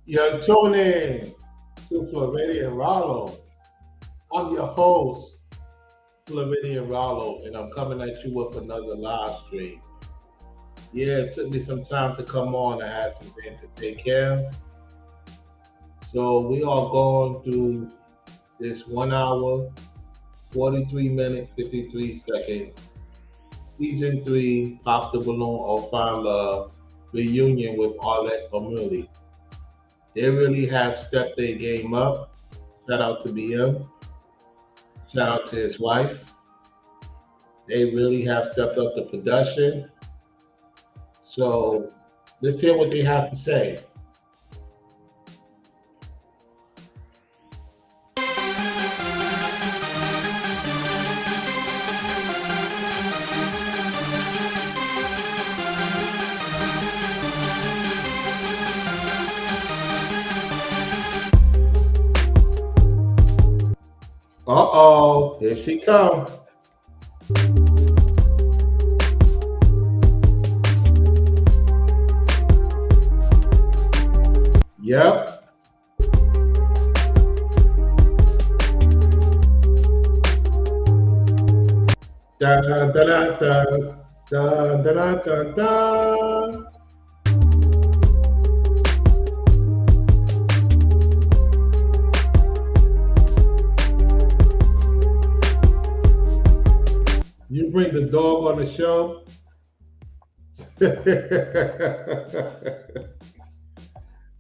You're tuning to Floridian Rollo. I'm your host, Floridian Rollo, and I'm coming at you with another live stream. Yeah, it took me some time to come on. I had some things to take care of. So we are going through this 1 hour, 43 minute, 53 second, season 3, Pop the Balloon or Find Love reunion with Arlette Amuli. They really have stepped their game up. Shout out to BM. Shout out to his wife. They really have stepped up the production. So let's hear what they have to say. Uh-oh, here she comes. Yep. Dun, dun, dun, dun, dun, dun, dun, dun. You bring the dog on the show?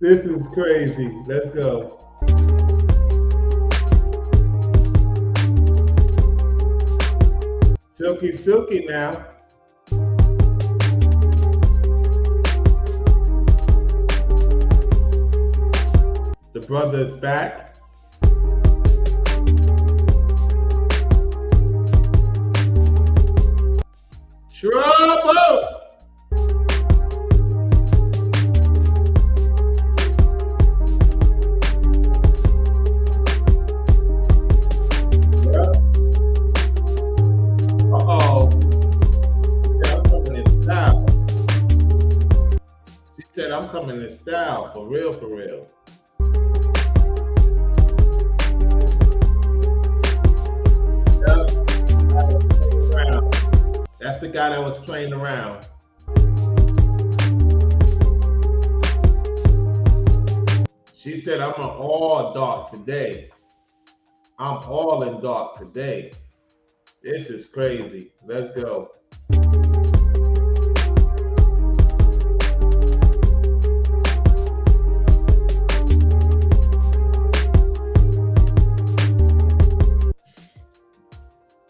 This is crazy. Let's go. Silky, silky now. The brother is back. Trouble! Uh-oh. Yeah, I'm coming in style. She said I'm coming in style. For real, for real. Yeah. That's the guy that was playing around. She said, I'm all dark today. I'm all in dark today. This is crazy. Let's go.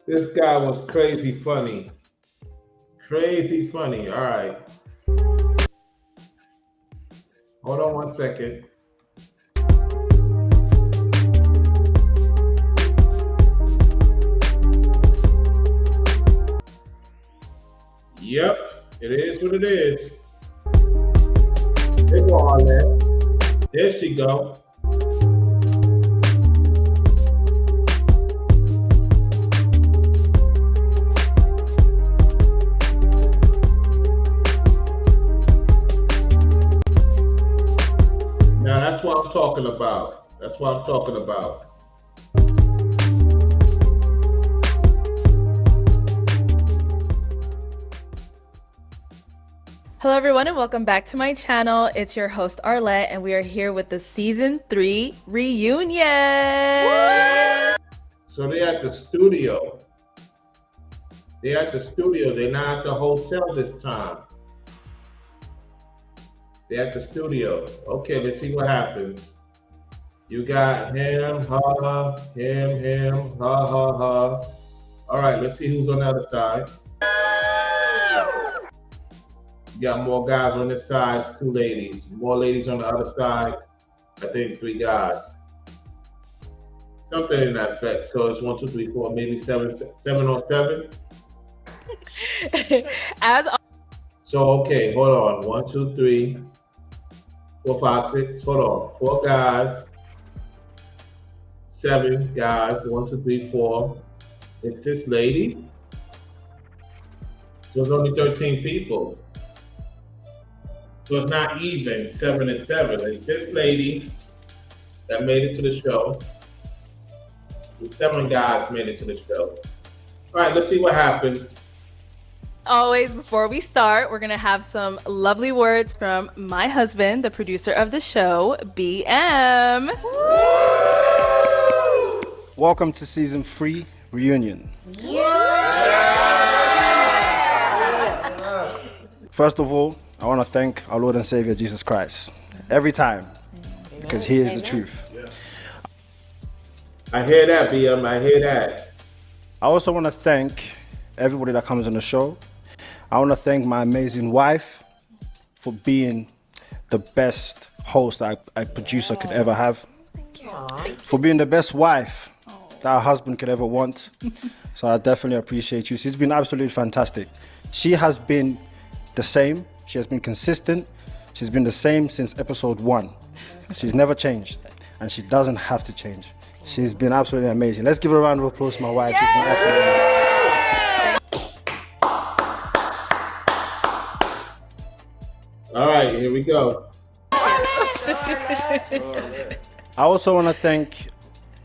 This guy was crazy funny. Crazy funny. All right. Hold on 1 second. Yep, it is what it is. There go Arlette. There she go. Now that's what I'm talking about. That's what I'm talking about. Hello everyone and welcome back to my channel. It's your host Arlette and we are here with the season 3 reunion. So they're at the studio. They're at the studio. They're not at the hotel this time. They're at the studio. Okay, let's see what happens. You got him, ha, him, ha, ha, ha. All right, let's see who's on the other side. You got more guys on this side, 2 ladies. More ladies on the other side. I think 3 guys. Something in that effect. So it's 1, 2, 3, 4, maybe 7 on 7. So okay, hold on. 1, 2, 3, 4, 5, 6. Hold on. 4 guys. 7 guys. 1, 2, 3, 4. It's this lady. So it's only 13 people. So it's not even 7 and 7. It's 6 ladies that made it to the show. The 7 guys made it to the show. All right, let's see what happens. Always, before we start, we're gonna have some lovely words from my husband, the producer of the show, BM. Welcome to season 3 reunion. First of all, I want to thank our Lord and Savior Jesus Christ every time, because He is the truth. I hear that, BM. I hear that. I also want to thank everybody that comes on the show. I want to thank my amazing wife for being the best host that a producer could ever have. For being the best wife that a husband could ever want. So I definitely appreciate you. She's been absolutely fantastic. She has been the same. She has been consistent. She's been the same since episode 1. She's never changed, and she doesn't have to change. She's been absolutely amazing. Let's give her a round of applause to my wife. She's been absolutely amazing. All right, here we go. I also want to thank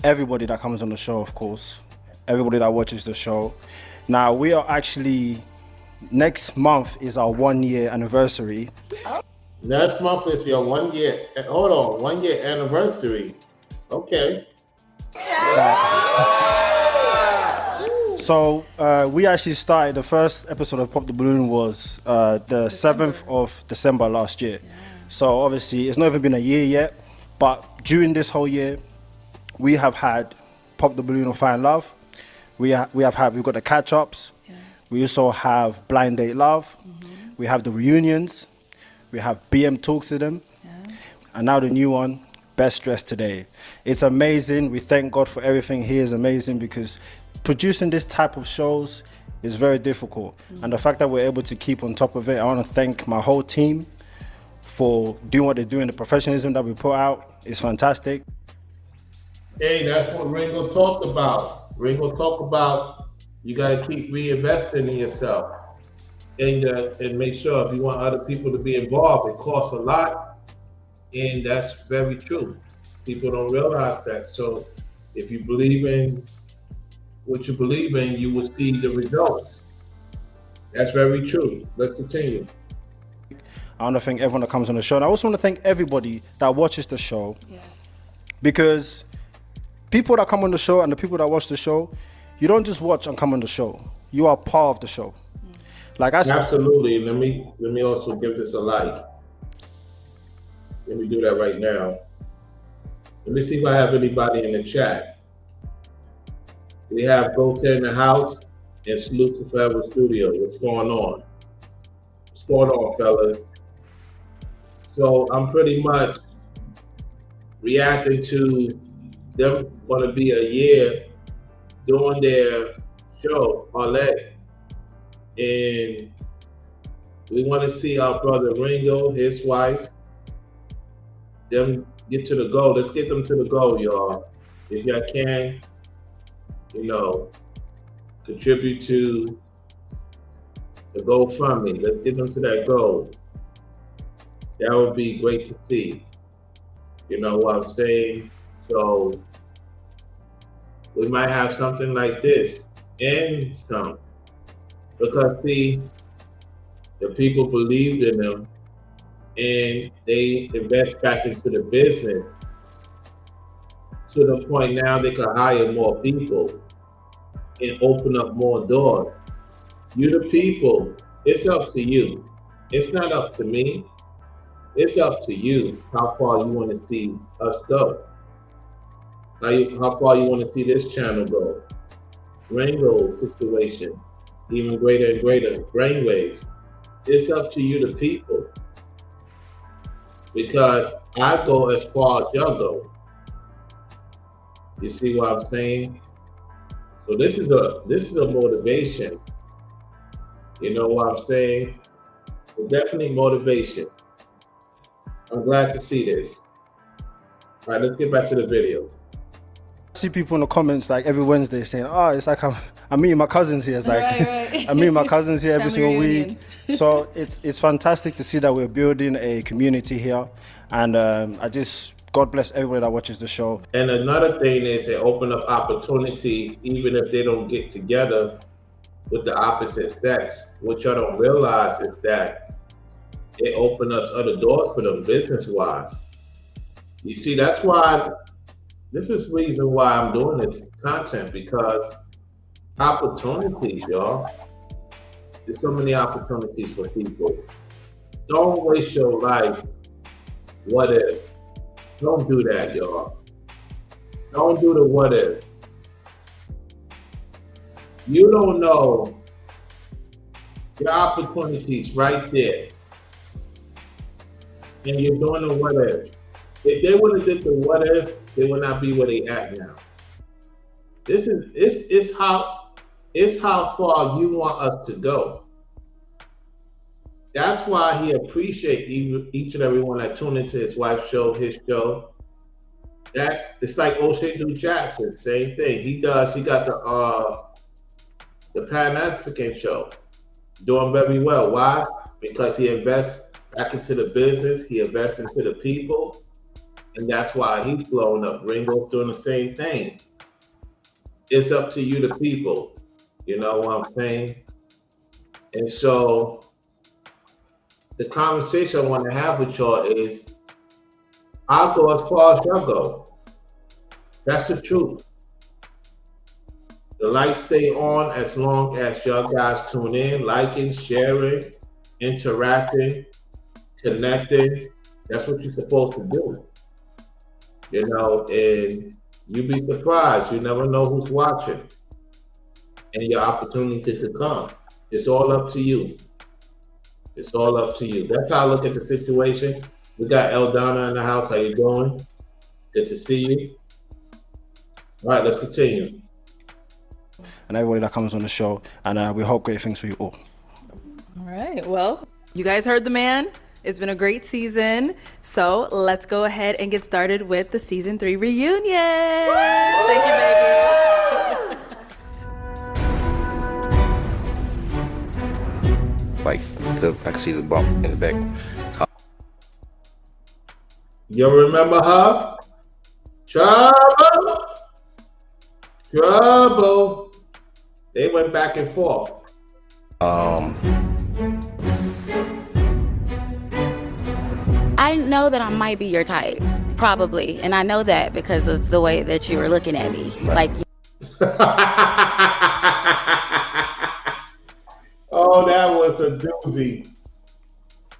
everybody that comes on the show, of course. Everybody that watches the show. Now, we are actually, next month is our 1-year anniversary. Next month is your 1 year, hold on, 1 year anniversary. Okay. So we actually started, the first episode of Pop the Balloon was the 7th of December last year. So obviously it's not even been a year yet, but during this whole year, we have had Pop the Balloon or Find Love. We've got the catch-ups. Yeah. We also have Blind Date Love. Mm-hmm. We have the reunions. We have BM Talks to them. Yeah. And now the new one, Best Dressed Today. It's amazing. We thank God for everything. He is amazing, because producing this type of shows is very difficult. Mm-hmm. And the fact that we're able to keep on top of it, I want to thank my whole team for doing what they're doing. The professionalism that we put out is fantastic. Hey, that's what Ringo talked about. Ringo talked about you got to keep reinvesting in yourself, and make sure if you want other people to be involved, it costs a lot, and that's very true. People don't realize that. So if you believe in what you believe in, you will see the results. That's very true. Let's continue. I want to thank everyone that comes on the show. And I also want to thank everybody that watches the show. Yes. Because people that come on the show and the people that watch the show, you don't just watch and come on the show. You are part of the show. Like I said. Absolutely. Let me also give this a like. Let me do that right now. Let me see if I have anybody in the chat. We have Goat in the house and Salute to Forever Studio. What's going on? What's going on, fellas? So I'm pretty much reacting to them want to be a year doing their show, Arlette. And we want to see our brother Ringo, his wife, them get to the goal. Let's get them to the goal, y'all. If y'all can, contribute to the GoFundMe. Let's get them to that goal. That would be great to see. You know what I'm saying? So we might have something like this and some. Because see, the people believed in them and they invest back into the business to the point now they can hire more people and open up more doors. You the people, it's up to you. It's not up to me. It's up to you how far you want to see us go. How far you want to see this channel go. Ringo situation, even greater and greater brainwaves. It's up to you, the people. Because I go as far as y'all go. You see what I'm saying? So this is a motivation. You know what I'm saying? So definitely motivation. I'm glad to see this. All right, let's get back to the video. I see people in the comments like every Wednesday saying, "Oh, it's like I'm meeting my cousins here. It's like Right. I'm meeting my cousins here every Family single reunion. week. So it's fantastic to see that we're building a community here, and God bless everybody that watches the show. And another thing is it open up opportunities, even if they don't get together with the opposite sex. What y'all don't realize is that it opens up other doors for them business-wise. You see, that's why, this is the reason why I'm doing this content, because opportunities, y'all. There's so many opportunities for people. Don't waste your life. What if? Don't do that, y'all. Don't do the what if. You don't know your opportunities right there. And you're doing the what if. If they would have did the what if, they would not be where they at now. It's how far you want us to go. That's why he appreciates each and every one that tune into his wife's show, his show. That it's like O'Shea New Jackson, same thing. He got the Pan African show, doing very well. Why? Because he invests back into the business, he invests into the people, and that's why he's blowing up. Ringo's doing the same thing. It's up to you, the people. You know what I'm saying? And so the conversation I want to have with y'all is, I'll go as far as y'all go. That's the truth. The lights stay on as long as y'all guys tune in, liking, sharing, interacting, connecting. That's what you're supposed to do. You know, and you'd be surprised. You never know who's watching. And your opportunity to come. It's all up to you. It's all up to you. That's how I look at the situation. We got Eldana in the house. How you doing? Good to see you. All right, let's continue. And everybody that comes on the show, and we hope great things for you all. All right. Well, you guys heard the man. It's been a great season. So let's go ahead and get started with the season 3 reunion. Thank you, baby. Like, I can see the bump in the back. You remember her? Trouble. Trouble. They went back and forth. I know that I might be your type, probably, and I know that because of the way that you were looking at me. Like, Oh, that was a doozy.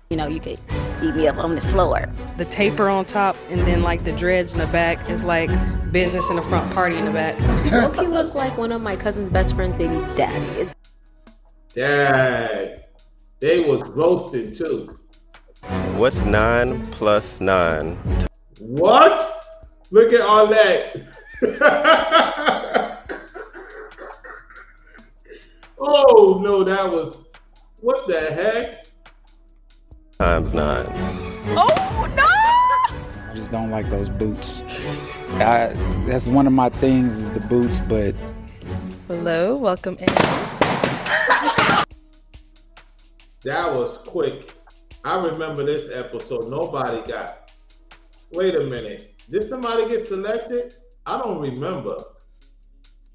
you know, you could eat me up on this floor. The taper on top and then like the dreads in the back is like business in the front, party in the back. He looked like one of my cousin's best friend's baby daddy. Dad, they was roasted too. What's 9 plus 9? What? Look at Arlette. Oh no, that was, what the heck? Times 9. Oh, no! I just don't like those boots. That's one of my things is the boots, but Hello, welcome in. That was quick. I remember this episode. Nobody got. Wait a minute. Did somebody get selected? I don't remember.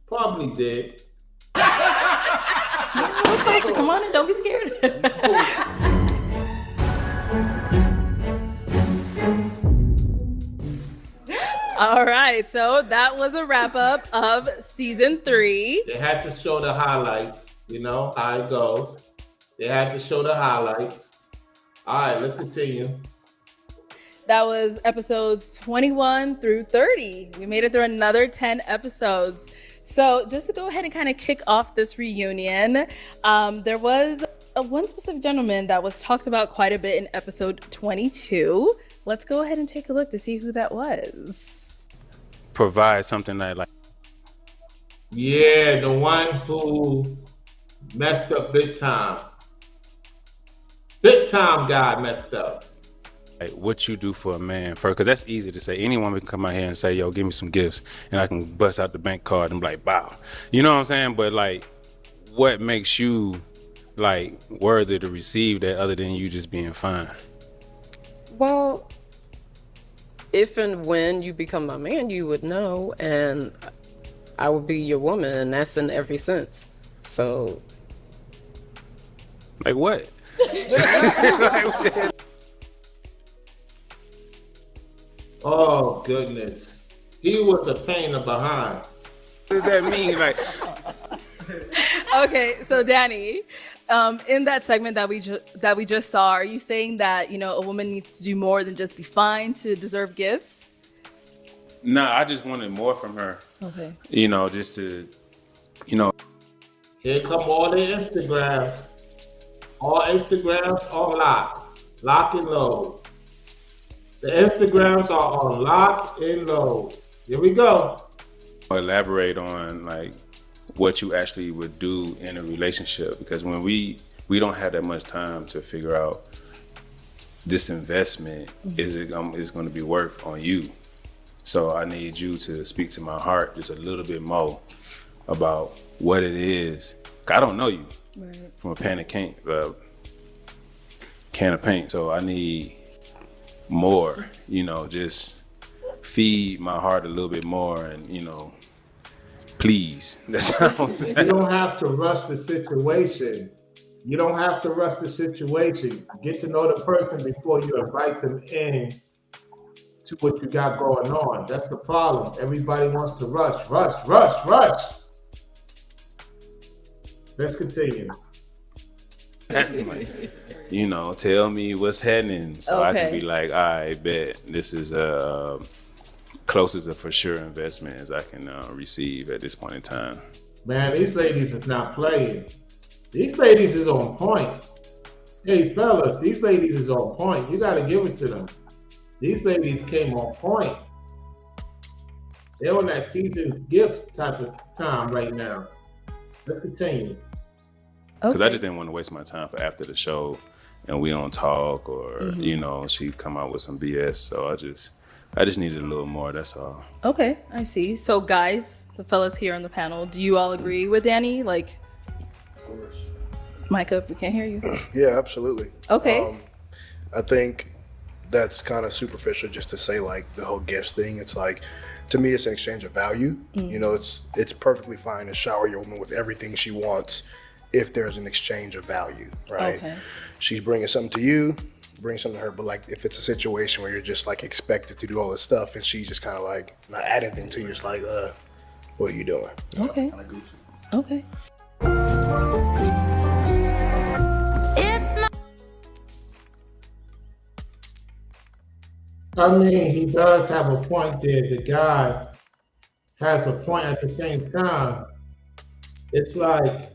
Probably did. We're closer. Come on in. Don't be scared. All right. So that was a wrap up of season 3. They had to show the highlights. You know how it goes. They had to show the highlights. All right, let's continue. That was episodes 21 through 30. We made it through another 10 episodes. So just to go ahead and kind of kick off this reunion, there was one specific gentleman that was talked about quite a bit in episode 22. Let's go ahead and take a look to see who that was. Provide something that like. Yeah, the one who messed up big time. Big time guy messed up. Like, what you do for a man first, because that's easy to say. Any woman can come out here and say, yo, give me some gifts, and I can bust out the bank card and be like, wow. You know what I'm saying? But like, what makes you like worthy to receive that other than you just being fine? Well, if and when you become my man, you would know, and I would be your woman, and that's in every sense. So, like what? Oh goodness, he was a pain in the behind. What does that mean? Like, Okay, so Danny, in that segment that we just saw, are you saying that, you know, a woman needs to do more than just be fine to deserve gifts? nah, I just wanted more from her. Okay. You know, just to, you know. Here come all the Instagrams. All Instagrams on lock and load. The Instagrams are on lock and load. Here we go. Elaborate on like what you actually would do in a relationship, because when we don't have that much time to figure out this investment is going to be worth on you. So I need you to speak to my heart just a little bit more about what it is. I don't know you from a can of paint, so I need more, you know, just feed my heart a little bit more, and, you know, please. That's what I'm saying. You don't have to rush the situation. You don't have to rush the situation. Get to know the person before you invite them in to what you got going on. That's the problem. Everybody wants to rush. Let's continue. You know, tell me what's happening so I can be like, I bet this is closest to for sure investment as I can receive at this point in time. Man, these ladies is not playing. These ladies is on point. Hey fellas, these ladies is on point. You gotta give it to them. These ladies came on point. They're on that season's gift type of time right now. Let's continue. Because I just didn't want to waste my time for after the show and we don't talk, or you know, she come out with some BS. So I just needed a little more, that's all. Okay, I see. So guys, the fellas here on the panel, do you all agree with Danny? Like, of course. Micah, we can't hear you. Yeah, absolutely. Okay. I think that's kind of superficial just to say like the whole gifts thing. It's like, to me, it's an exchange of value. You know, it's perfectly fine to shower your woman with everything she wants if there's an exchange of value, right? Okay. She's bringing something to you, bring something to her, but like if it's a situation where you're just like expected to do all this stuff and she's just kind of like not adding anything to you, it's like, what are you doing? You okay. Kind of goofy. Okay. I mean, he does have a point there. The guy has a point at the same time. It's like,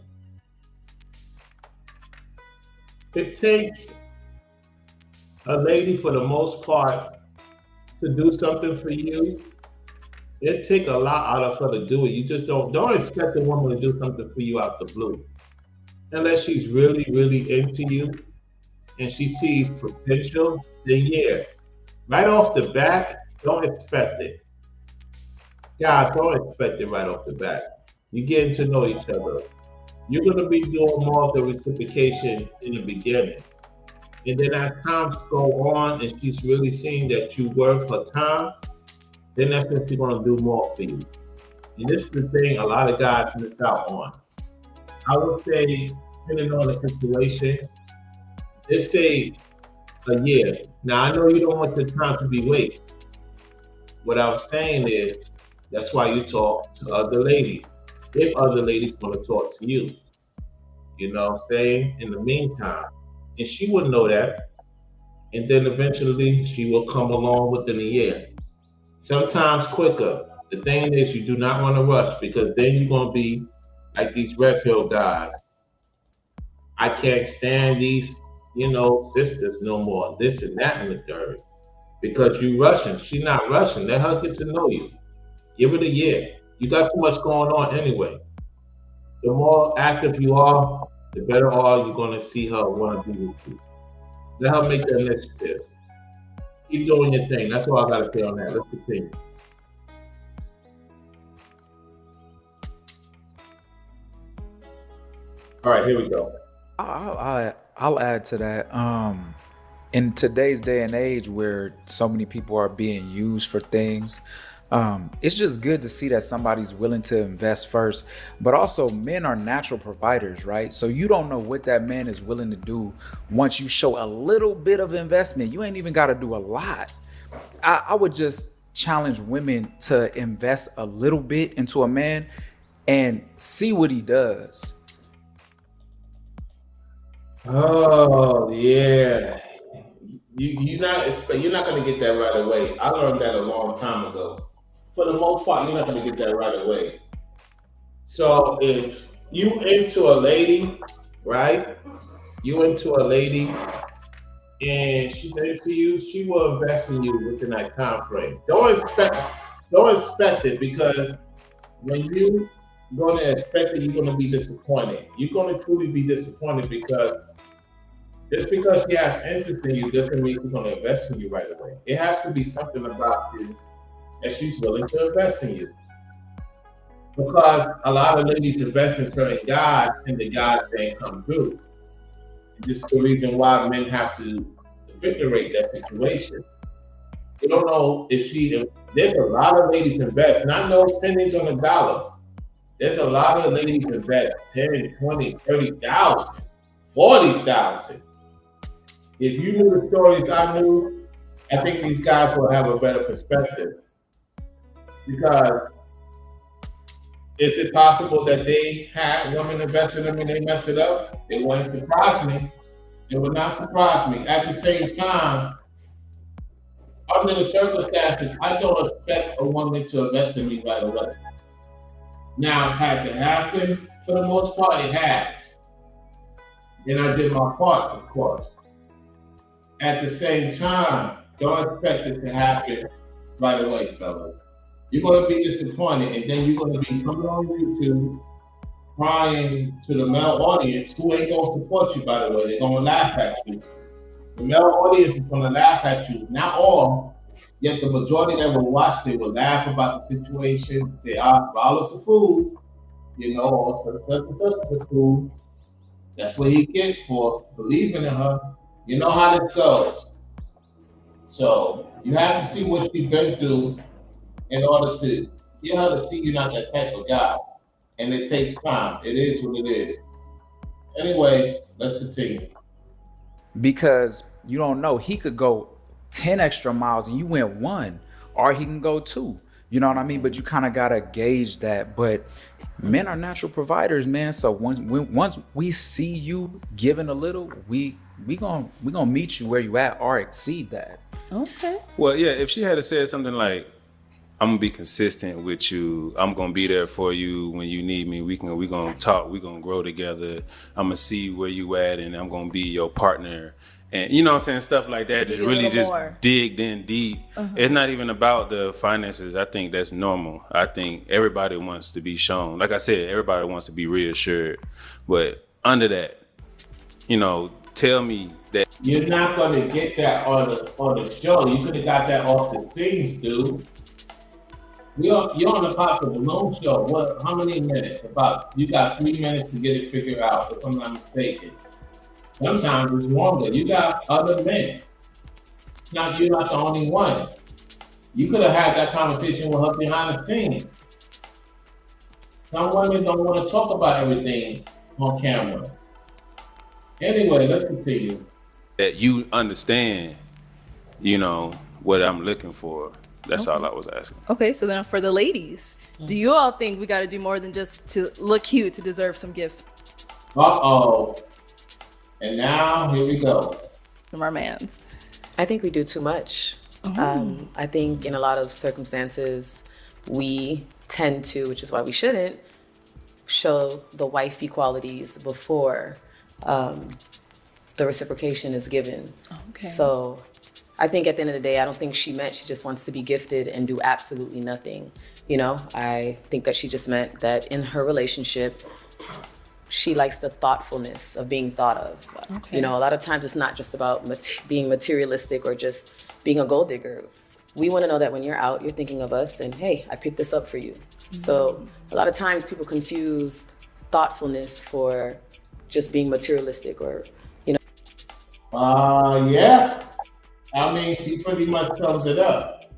it takes a lady for the most part to do something for you. It takes a lot out of her to do it. You just don't expect a woman to do something for you out the blue. Unless she's really, really into you and she sees potential, then yeah. Right off the bat, don't expect it. Guys, don't expect it right off the bat. You're getting to know each other. You're gonna be doing more of the reciprocation in the beginning. And then as times go on and she's really seeing that you work for time, then that's when she's gonna do more for you. And this is the thing a lot of guys miss out on. I would say, depending on the situation, let's say a year. Now, I know you don't want the time to be wasted. What I was saying is, that's why you talk to other ladies. If other ladies want to talk to you, you know what I'm saying? In the meantime, and she would know that, and then eventually she will come along within a year. Sometimes quicker. The thing is, you do not want to rush, because then you're going to be like these red pill guys. I can't stand these, you know, sisters no more, this and that and the third. Because you rushing. She's not rushing. Let her get to know you. Give it a year. You got too much going on anyway. The more active you are, the better all you're going to see her want to be with you. Let her make the initiative. Keep doing your thing. That's all I gotta say on that. Let's continue. All right, here we go. I'll add to that. In today's day and age where so many people are being used for things, it's just good to see that somebody's willing to invest first. But also, men are natural providers, right? So you don't know what that man is willing to do once you show a little bit of investment. You ain't even got to do a lot. I would just challenge women to invest a little bit into a man and see what he does. Oh yeah, you're not gonna get that right away. I learned that a long time ago. For the most part, you're not gonna get that right away. So if you into a lady, right? You into a lady, and she's into you, she will invest in you within that time frame. Don't expect it, because when you gonna expect it, you're gonna be disappointed. You're gonna truly be disappointed, because just because she has interest in you doesn't mean she's gonna invest in you right away. It has to be something about you that she's willing to invest in you. Because a lot of ladies invest in certain guys and the guys ain't come through. This is the reason why men have to eviscerate that situation. You don't know if there's a lot of ladies invest, not no pennies on the dollar. There's a lot of ladies invest 10, 20, 30,000, 40,000. If you knew the stories I knew, I think these guys will have a better perspective. Because is it possible that they had women invest in them and they mess it up? It wouldn't surprise me. It would not surprise me. At the same time, under the circumstances, I don't expect a woman to invest in me right away. Now, has it happened? For the most part, it has. And I did my part, of course. At the same time, don't expect it to happen right away, fellas. You're going to be disappointed, and then you're going to be coming on YouTube crying to the male audience, who ain't going to support you, by the way. They're going to laugh at you. The male audience is going to laugh at you. Not all, yet the majority that will watch, they will laugh about the situation, say, Rollo's a fool, or such a fool. That's what he gets for believing in her. You know how this goes. So you have to see what she's been through in order to get her to see you're not that type of guy. And it takes time. It is what it is. Anyway, let's continue. Because you don't know, he could go 10 extra miles and you went 1, or he can go 2. You know what I mean? But you kind of got to gauge that. But men are natural providers, man. So once we see you giving a little, we gonna meet you where you at or exceed that. Okay. Well, yeah, if she had to say something like, I'm gonna be consistent with you, I'm gonna be there for you when you need me, we gonna talk, we gonna grow together, I'm gonna see where you at, and I'm gonna be your partner. And you know what I'm saying, stuff like that, just really just dig in deep. It's not even about the finances. I think that's normal. I think everybody wants to be shown. Like I said, everybody wants to be reassured. But under that, tell me that you're not gonna get that on the show. You could have got that off the scenes, dude. You're on the Pop the Balloon show. What? How many minutes? You got 3 minutes to get it figured out, if I'm not mistaken. Sometimes it's longer. You got other men. You're not the only one. You could have had that conversation with her behind the scenes. Some women don't want to talk about everything on camera. Anyway, let's continue. That you understand, what I'm looking for. That's all I was asking. Okay, so then for the ladies, do you all think we got to do more than just to look cute to deserve some gifts? Uh-oh. And now, here we go. From our mans. I think we do too much. I think in a lot of circumstances, we tend to, which is why we shouldn't, show the wifey qualities before the reciprocation is given. Okay. So I think at the end of the day, I don't think she meant she just wants to be gifted and do absolutely nothing. I think that she just meant that in her relationship, she likes the thoughtfulness of being thought of. Okay. You know, a lot of times it's not just about being materialistic or just being a gold digger. We want to know that when you're out, you're thinking of us and, hey, I picked this up for you. So a lot of times people confuse thoughtfulness for just being materialistic or, you know. Yeah. I mean, she pretty much sums it up.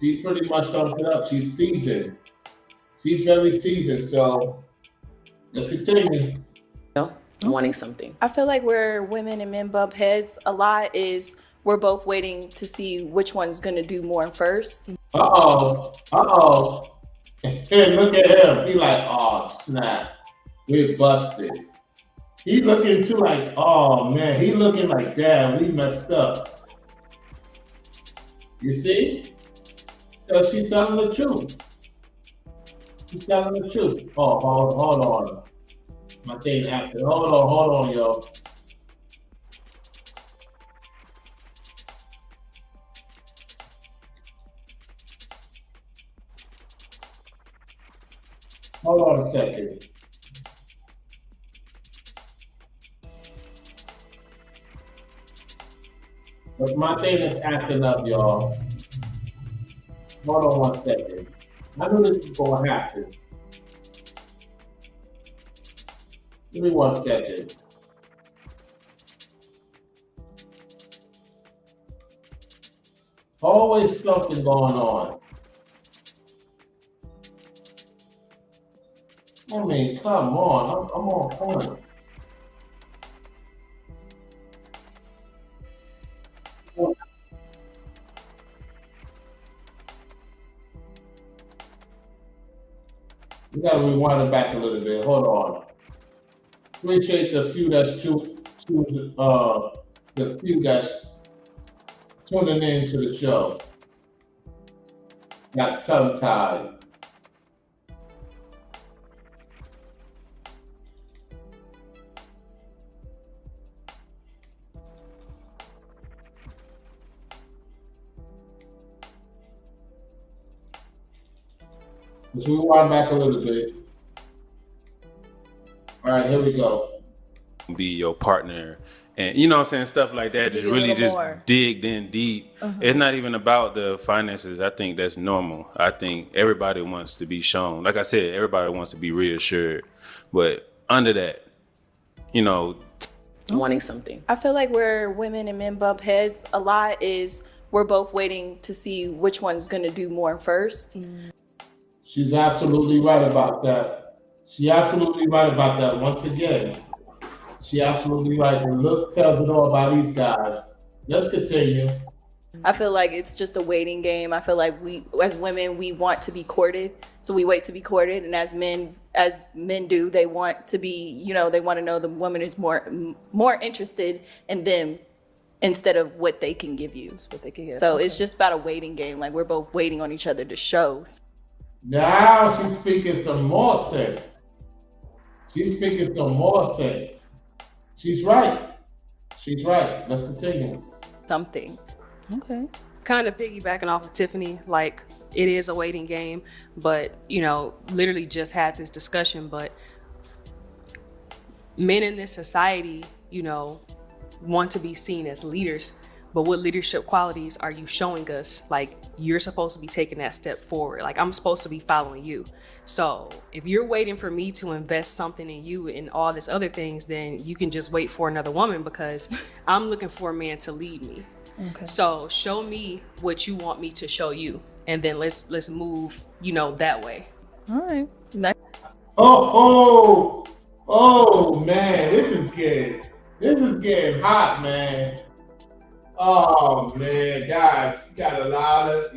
She pretty much sums it up. She's seasoned. She's very seasoned. So let's continue. Wanting something. I feel like where women and men bump heads a lot is we're both waiting to see which one's gonna do more first. Uh-oh. Hey, look at him. He like, oh, snap. We're busted. He looking too like, oh, man. He looking like, damn, we messed up. You see? Because she's telling the truth. She's telling the truth. Oh, hold on. My thing acting. Hold on, yo. Hold on a second. But my thing is acting up, y'all. Hold on 1 second. I knew this was going to happen. Give me 1 second. Always something going on. I mean, come on. I'm on point. We gotta rewind it back a little bit. Hold on. Appreciate the few that's the few that's tuning in to the show. Got tongue tied. Let's rewind back a little bit. All right, here we go. Be your partner, and you know what I'm saying, stuff like that. Just really just digged in deep. It's not even about the finances. I think that's normal. I think everybody wants to be shown. Like I said, everybody wants to be reassured. But under that, you know, wanting something. I feel like where women and men bump heads a lot is we're both waiting to see which one's gonna do more first. She's absolutely right about that. She's absolutely right about that. Once again, she's absolutely right. The look tells it all about these guys. Let's continue. I feel like it's just a waiting game. I feel like we, as women, we want to be courted, so we wait to be courted. And as men do, they want to be, you know, they want to know the woman is more interested in them instead of what they can give you. What they can give. So it's just about a waiting game. Like we're both waiting on each other to show. Now she's speaking some more sense. She's speaking some more sense. She's right. She's right. Let's continue. Something. Okay. Kind of piggybacking off of Tiffany, like it is a waiting game, but you know, literally just had this discussion, but men in this society, you know, want to be seen as leaders. But what leadership qualities are you showing us? Like, you're supposed to be taking that step forward. Like, I'm supposed to be following you. So if you're waiting for me to invest something in you and all this other things, then you can just wait for another woman, because I'm looking for a man to lead me. Okay. So show me what you want me to show you, and then let's move, you know, that way. All right. Oh man, this is getting hot, man. Oh man, guys, you got a lot of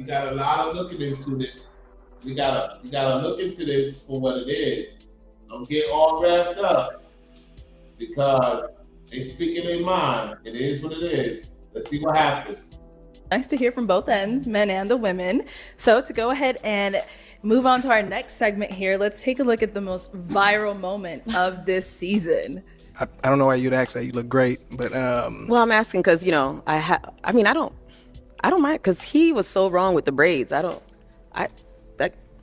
looking into this. You gotta look into this for what it is. Don't get all wrapped up, because they speaking their mind. It is what it is. Let's see what happens. Nice to hear from both ends, men and the women. So to go ahead and move on to our next segment here, let's take a look at the most viral moment of this season. I don't know why you'd ask that. You look great, but well, I'm asking because, you know, I don't mind, because he was so wrong with the braids.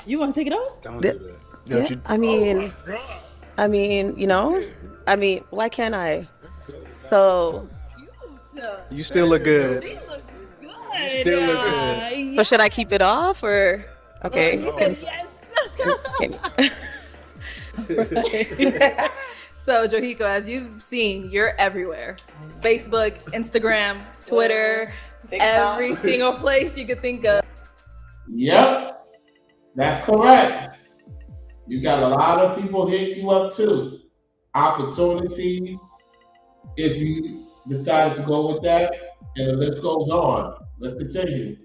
You want to take it off? Don't do that. I mean, I mean, why can't I? So, You still look good. She looks good. You still look good. so should I keep it off or? Okay. Right. So, Johiko, as you've seen, you're everywhere. Facebook, Instagram, Twitter, TikTok. every single place you could think of. Yep, that's correct. You got a lot of people hitting you up too. Opportunities, if you decide to go with that, and the list goes on. Let's continue.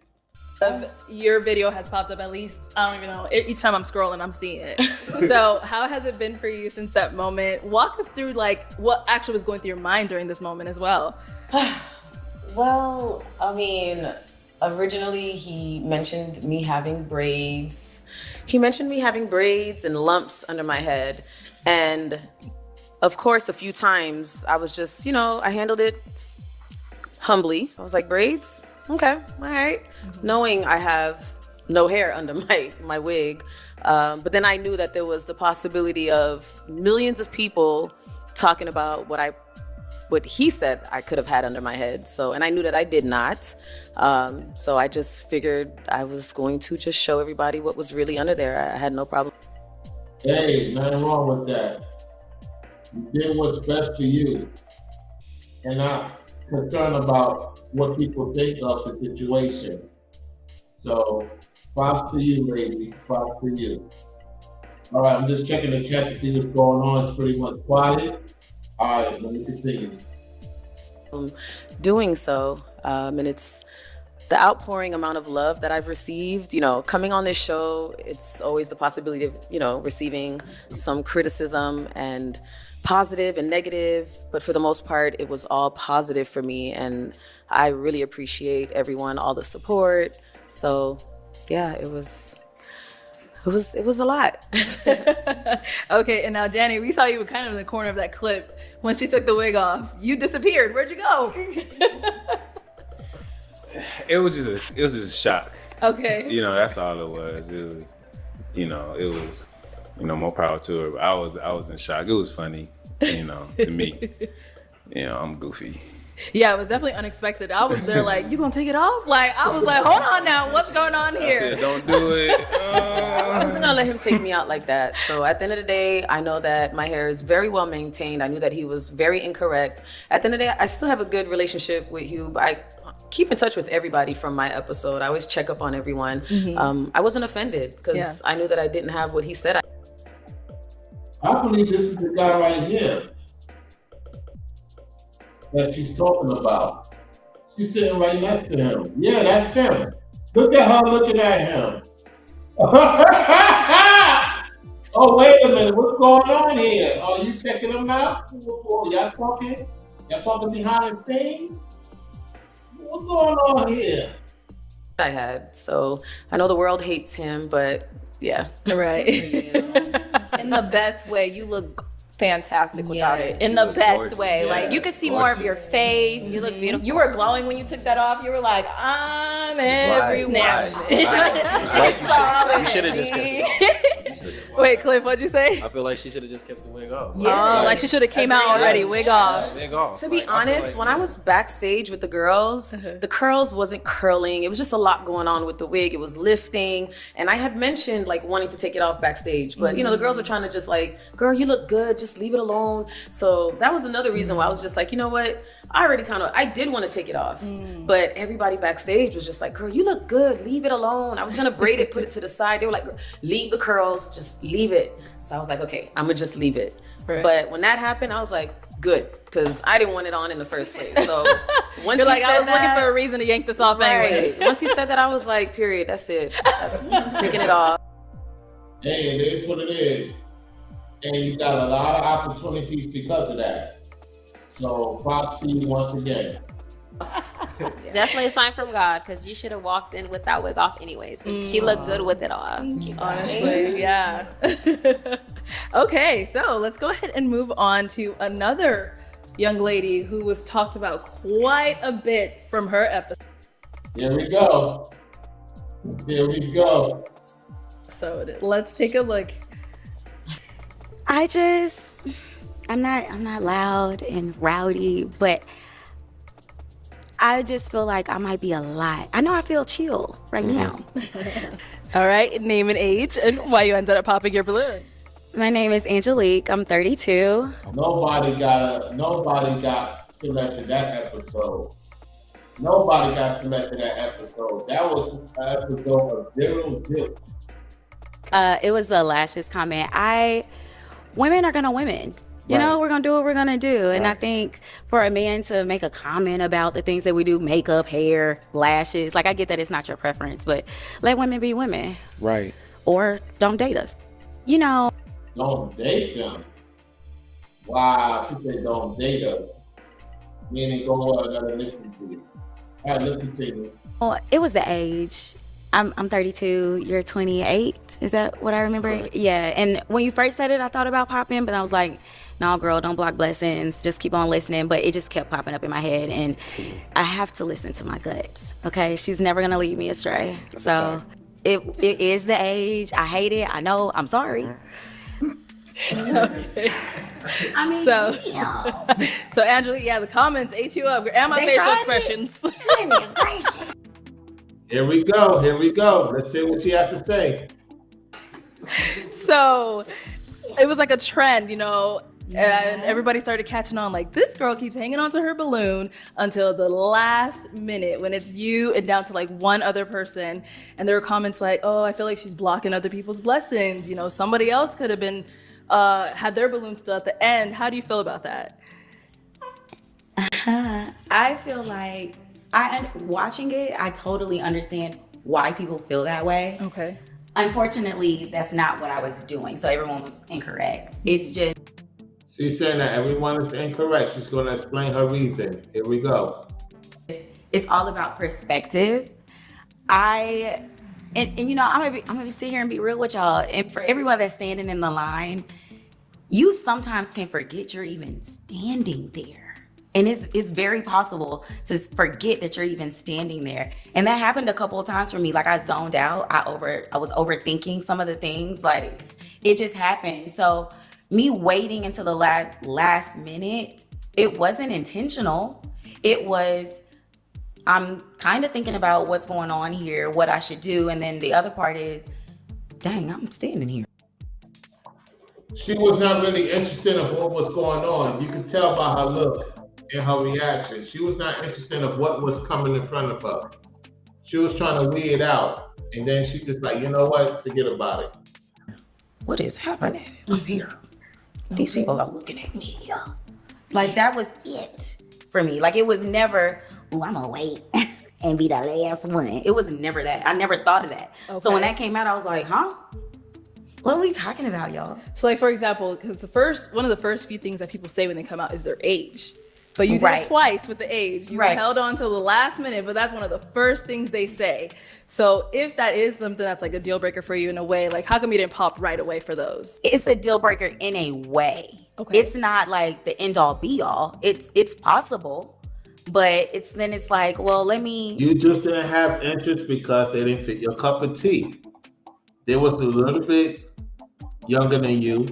Your video has popped up at least, I don't even know, each time I'm scrolling, I'm seeing it. So how has it been for you since that moment? Walk us through like what actually was going through your mind during this moment as well. Well, I mean, originally he mentioned me having braids. He mentioned me having braids and lumps under my head. And of course, a few times I was just, I handled it humbly. I was like, braids? Okay, all right. Knowing I have no hair under my wig. But then I knew that there was the possibility of millions of people talking about what he said I could have had under my head. So, and I knew that I did not. So I just figured I was going to just show everybody what was really under there. I had no problem. Hey, nothing wrong with that. You did what's best for you. And not concerned about what people think of the situation. So, props to you, ladies. Props to you. All right, I'm just checking the chat to see what's going on. It's pretty much quiet. All right, let me continue. Doing so, and it's the outpouring amount of love that I've received. Coming on this show, it's always the possibility of, receiving some criticism and positive and negative, but for the most part, it was all positive for me, and I really appreciate everyone, all the support. So, yeah, it was a lot. Okay, and now Danny, we saw you kind of in the corner of that clip when she took the wig off. You disappeared. Where'd you go? It was just a shock. Okay. That's all it was. It was, more power to her. But I was in shock. It was funny, to me. I'm goofy. Yeah, it was definitely unexpected. I was there like, you gonna take it off? Like, I was like, hold on now, what's going on here? I said, don't do it. I wasn't gonna let him take me out like that. So at the end of the day, I know that my hair is very well maintained. I knew that he was very incorrect. At the end of the day, I still have a good relationship with Hugh. I keep in touch with everybody from my episode. I always check up on everyone. I wasn't offended because I knew that I didn't have what he said. I believe this is the guy right here that she's talking about. She's sitting right next to him. Yeah, that's him. Look at her looking at him. Oh, wait a minute. What's going on here? Are you checking him out? Y'all talking? Y'all talking behind the scenes? What's going on here? I had. So I know the world hates him, but yeah. Right. In the best way. You look fantastic without it. In You the look best gorgeous. way. Yeah. Like you could see more of your face. You look beautiful. You were glowing when you took that off. You were like, I'm everyone. Like you should have just kept it off. Wait, Cliff, what'd you say? I feel like she should have just kept the wig off. Yeah. Oh, like she should have came out already, wig off. Wig off. To be honest, when I was backstage with the girls, the curls wasn't curling. It was just a lot going on with the wig. It was lifting. And I had mentioned like wanting to take it off backstage. But the girls were trying to just like, girl, you look good. Just leave it alone. So that was another reason why I was just like, you know what? I did want to take it off. But everybody backstage was just like, girl, you look good. Leave it alone. I was going to braid it, put it to the side. They were like, leave the curls. Just leave it. So I was like, okay, I'm going to just leave it. Right. But when that happened, I was like, good, because I didn't want it on in the first place. So once You're he like, said I was that, looking for a reason to yank this off anyway. right. Once he said that, I was like, period, that's it. I'm taking it off. Hey, it is what it is. And you got a lot of opportunities because of that. So props to you once again. Definitely a sign from God, because you should have walked in with that wig off anyways, because she looked good with it off. Honestly, yeah. Okay, so let's go ahead and move on to another young lady who was talked about quite a bit from her episode. Here we go. Here we go. So let's take a look. I just I'm not loud and rowdy, but I just feel like I might be a lot. I know I feel chill right now. All right, name and age and why you ended up popping your balloon. My name is Angelique. I'm 32. Nobody got selected that episode. Nobody got selected that episode. That was an episode of Zero Dip. It was the lashes comment. Women are gonna women. You know, we're gonna do what we're gonna do. And I think for a man to make a comment about the things that we do, makeup, hair, lashes, like I get that it's not your preference, but let women be women. Right. Or don't date us. You know. Don't date them. Wow, she said don't date us. Meaning go on, I gotta listen to you. I gotta listen to you. Well, it was the age. I'm 32, you're 28. Is that what I remember? Right. Yeah, and when you first said it, I thought about popping, but I was like, no, girl, don't block blessings. Just keep on listening. But it just kept popping up in my head, and I have to listen to my gut, okay? She's never gonna lead me astray. So it is the age. I hate it. I know. I'm sorry. Okay. I mean, so Angelique, yeah, the comments ate you up, and my They facial tried expressions. Goodness gracious. Here we go. Let's see what she has to say. So it was like a trend, you know, and everybody started catching on like this girl keeps hanging on to her balloon until the last minute when it's you and down to like one other person. And there were comments like, oh, I feel like she's blocking other people's blessings. You know, somebody else could have been had their balloon still at the end. How do you feel about that? I feel like watching it, I totally understand why people feel that way. Okay. Unfortunately, that's not what I was doing, so everyone was incorrect. It's just She's saying that everyone is incorrect. She's going to explain her reason. Here we go. it's all about perspective. And you know, I'm gonna sit here and be real with y'all. And for everyone that's standing in the line, you sometimes can forget you're even standing there. And it's very possible to forget that you're even standing there. And that happened a couple of times for me. Like I zoned out. I was overthinking some of the things. Like it just happened. So me waiting until the last minute, it wasn't intentional. It was, I'm kind of thinking about what's going on here, what I should do. And then the other part is, dang, I'm standing here. She was not really interested in what was going on. You could tell by her look and her reaction. She was not interested in what was coming in front of her. She was trying to weed it out. And then she just like, you know what? Forget about it. What is happening up here? These people are looking at me. Like that was it for me. Like it was never, ooh, I'm gonna wait and be the last one. It was never that. I never thought of that. Okay. So when that came out, I was like, huh? What are we talking about, y'all? So like, for example, because one of the first few things that people say when they come out is their age. But you did it twice with the age. You held on till the last minute, but that's one of the first things they say. So if that is something that's like a deal breaker for you in a way, like how come you didn't pop right away for those? It's a deal breaker in a way. Okay. It's not like the end all be all. It's possible, but it's like, well, let me. You just didn't have interest because they didn't fit your cup of tea. They was a little bit younger than you.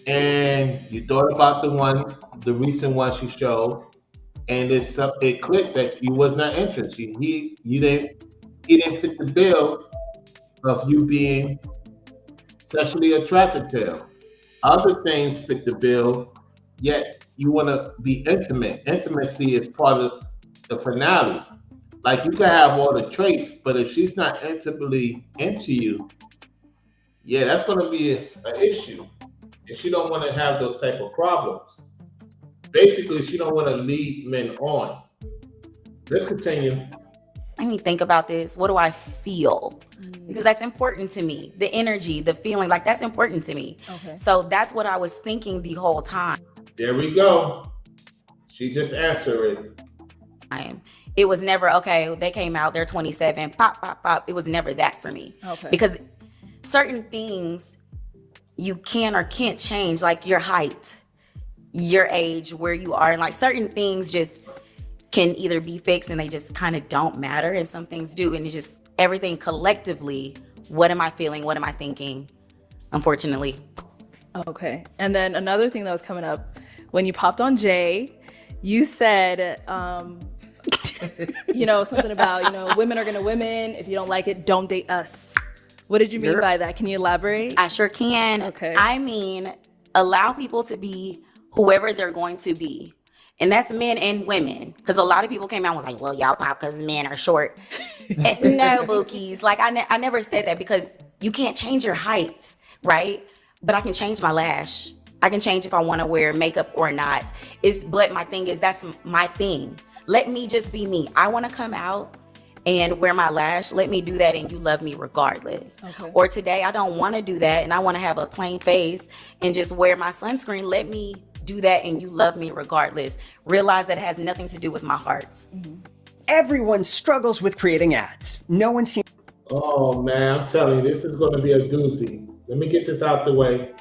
And you thought about the recent one she showed, and it clicked that you was not interested. He didn't fit the bill of you being sexually attracted to him. Other things fit the bill, yet you want to be intimate. Intimacy is part of the finale. Like you can have all the traits, but if she's not intimately into you, yeah, that's going to be an issue. And she don't want to have those type of problems. Basically, she don't want to lead men on. Let's continue. Let me think about this. What do I feel? Because that's important to me. The energy, the feeling, like that's important to me. Okay. So that's what I was thinking the whole time. There we go. She just answered it. It was never, okay, they came out, they're 27, pop, pop, pop. It was never that for me. Okay. Because certain things you can or can't change, like your height, your age, where you are, and like certain things just can either be fixed and they just kind of don't matter, and some things do, and it's just everything collectively. What am I feeling? What am I thinking? Unfortunately, Okay. And then another thing that was coming up when you popped on Jay, you said, something about, women are gonna women. If you don't like it, don't date us. What did you mean by that? Can you elaborate? I sure can. Okay. I mean, allow people to be whoever they're going to be. And that's men and women. Because a lot of people came out and was like, well, y'all pop because men are short. No, Bookies. Like, I never said that because you can't change your height, right? But I can change my lash. I can change if I want to wear makeup or not. But my thing is, that's my thing. Let me just be me. I want to come out and wear my lash. Let me do that and you love me regardless. Okay. Or today, I don't want to do that and I want to have a plain face and just wear my sunscreen. Let me do that and you love me regardless. Realize that has nothing to do with my heart. Mm-hmm. Everyone struggles with creating ads. No one seems... Oh man, I'm telling you, this is going to be a doozy. Let me get this out the way.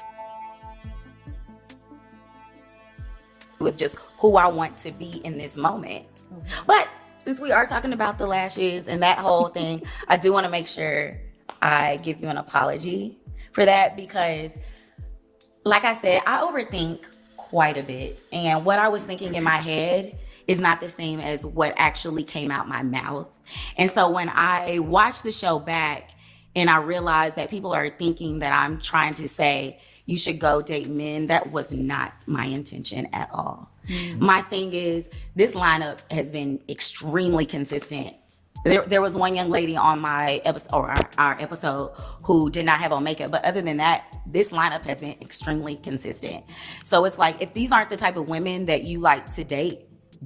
With just who I want to be in this moment. Okay. But since we are talking about the lashes and that whole thing, I do want to make sure I give you an apology for that because, like I said, I overthink quite a bit. And what I was thinking in my head is not the same as what actually came out my mouth. And so when I watched the show back and I realized that people are thinking that I'm trying to say, you should go date men, that was not my intention at all. Mm-hmm. My thing is, this lineup has been extremely consistent. There was one young lady on my episode, or our episode, who did not have on makeup. But other than that, this lineup has been extremely consistent. So it's like, if these aren't the type of women that you like to date,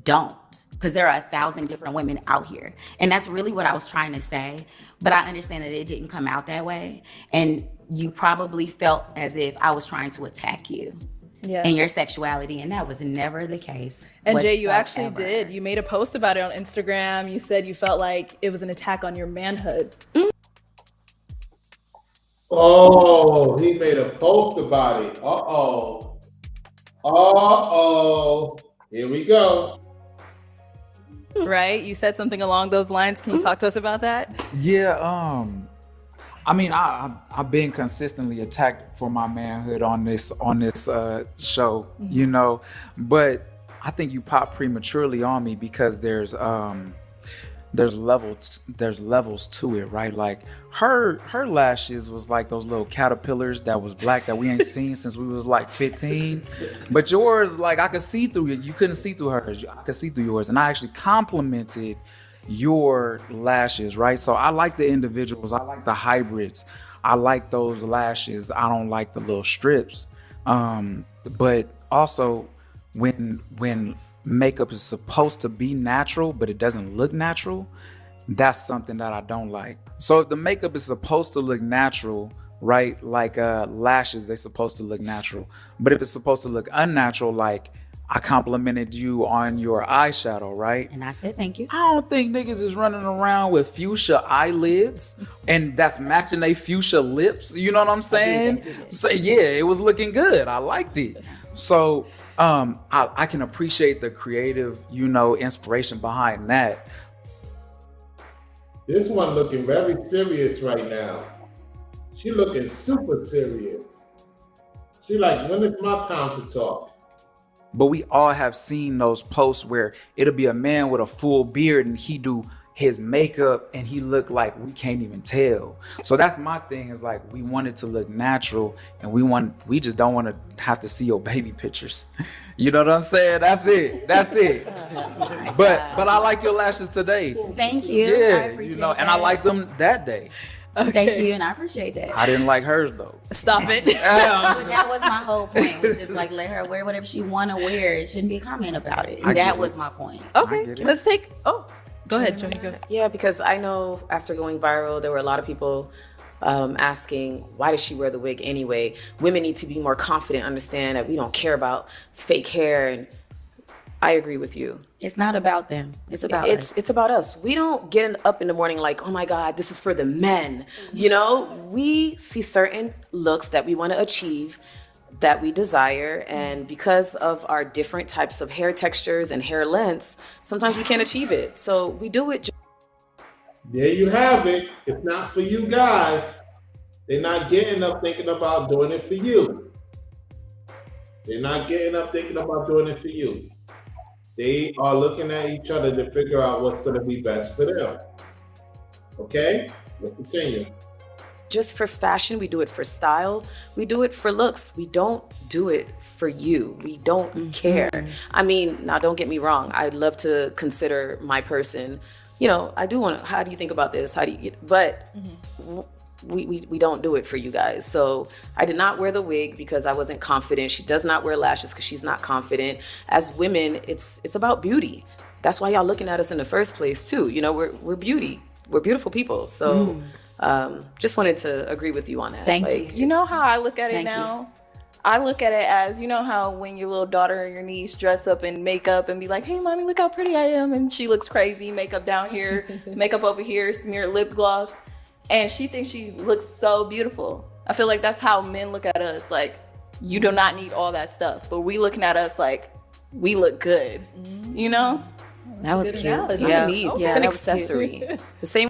don't. Because there are 1,000 different women out here. And that's really what I was trying to say. But I understand that it didn't come out that way. And you probably felt as if I was trying to attack you. Yeah. And your sexuality, and that was never the case. And Jay, you actually did. You made a post about it on Instagram. You said you felt like it was an attack on your manhood. Oh, he made a post about it. Uh-oh. Uh-oh. Here we go. Right? You said something along those lines. Can you talk to us about that? Yeah, I mean, I've been consistently attacked for my manhood on this show, but I think you popped prematurely on me because there's levels to it, right? Like her lashes was like those little caterpillars that was black that we ain't seen since we was like 15, but yours, like, I could see through it. You couldn't see through hers. I could see through yours, and I actually complimented your lashes, right? So I like the individuals. I like the hybrids. I like those lashes. I don't like the little strips. But also when makeup is supposed to be natural, but it doesn't look natural, that's something that I don't like. So if the makeup is supposed to look natural, right? Like lashes, they're supposed to look natural. But if it's supposed to look unnatural, like I complimented you on your eyeshadow, right? And I said, thank you. I don't think niggas is running around with fuchsia eyelids and that's matching they fuchsia lips. You know what I'm saying? So yeah, it was looking good. I liked it. So I can appreciate the creative, inspiration behind that. This one looking very serious right now. She looking super serious. She like, when is my time to talk? But we all have seen those posts where it'll be a man with a full beard and he do his makeup and he look like we can't even tell. So that's my thing, is like, we want it to look natural and we just don't want to have to see your baby pictures. You know what I'm saying? That's it. But I like your lashes today. Thank you. Yeah, I appreciate that. And I like them that day. Okay. Thank you, and I appreciate that. I didn't like hers though. Stop it. That was my whole point. Was just like, let her wear whatever she want to wear. It shouldn't be a comment about it. And that was my point. Okay, let's take. Oh, go ahead, Joey. Go ahead. Yeah, because I know after going viral, there were a lot of people asking, why does she wear the wig anyway? Women need to be more confident, understand that we don't care about fake hair. And I agree with you. It's not about them. It's about us. It's about us. We don't get up in the morning like, oh my God, this is for the men. We see certain looks that we want to achieve, that we desire, and because of our different types of hair textures and hair lengths, sometimes we can't achieve it. So we do it. There you have it. It's not for you guys. They're not getting up thinking about doing it for you. They're not getting up thinking about doing it for you. They are looking at each other to figure out what's going to be best for them. Okay? Let's continue. Just for fashion, we do it for style, we do it for looks. We don't do it for you. We don't care. I mean, now don't get me wrong. I'd love to consider my person. You know, I do want to, how do you think about this? How do you, but we don't do it for you guys. So I did not wear the wig because I wasn't confident. She does not wear lashes because she's not confident. As women, it's about beauty. That's why y'all looking at us in the first place too. You know, we're beauty. We're beautiful people. So just wanted to agree with you on that. Thank you. You know how I look at it now? I look at it as, you know how when your little daughter or your niece dress up in makeup and be like, hey, mommy, look how pretty I am. And she looks crazy, makeup down here, makeup over here, smeared lip gloss. And she thinks she looks so beautiful. I feel like that's how men look at us. Like, you do not need all that stuff. But we looking at us like, we look good, you know? That was cute. It's Yeah. not neat. It's an accessory. The same.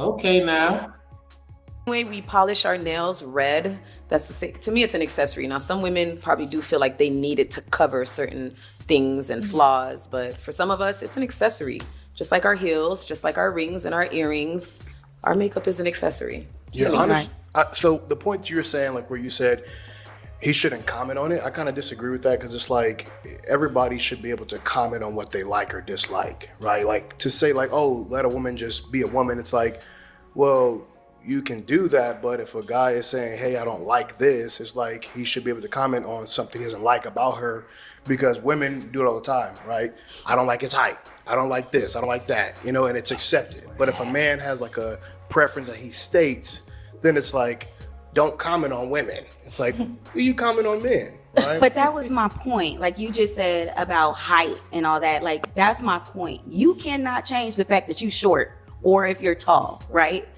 Okay now. Way we polish our nails red, that's the same. To me, it's an accessory. Now, some women probably do feel like they need it to cover certain things and flaws, but for some of us, it's an accessory. Just like our heels, just like our rings and our earrings, our makeup is an accessory. Yeah, honestly, so the point you were saying, like where you said he shouldn't comment on it, I kind of disagree with that because it's like everybody should be able to comment on what they like or dislike, right? Like to say like, oh, let a woman just be a woman. It's like, well, you can do that, but if a guy is saying, hey, I don't like this, it's like he should be able to comment on something he doesn't like about her because women do it all the time, right? I don't like his height. I don't like this. I don't like that, you know, and it's accepted. But if a man has like a preference that he states, then it's like, don't comment on women. It's like, you comment on men, right? But that was my point. Like you just said about height and all that. Like, that's my point. You cannot change the fact that you're short or if you're tall, right?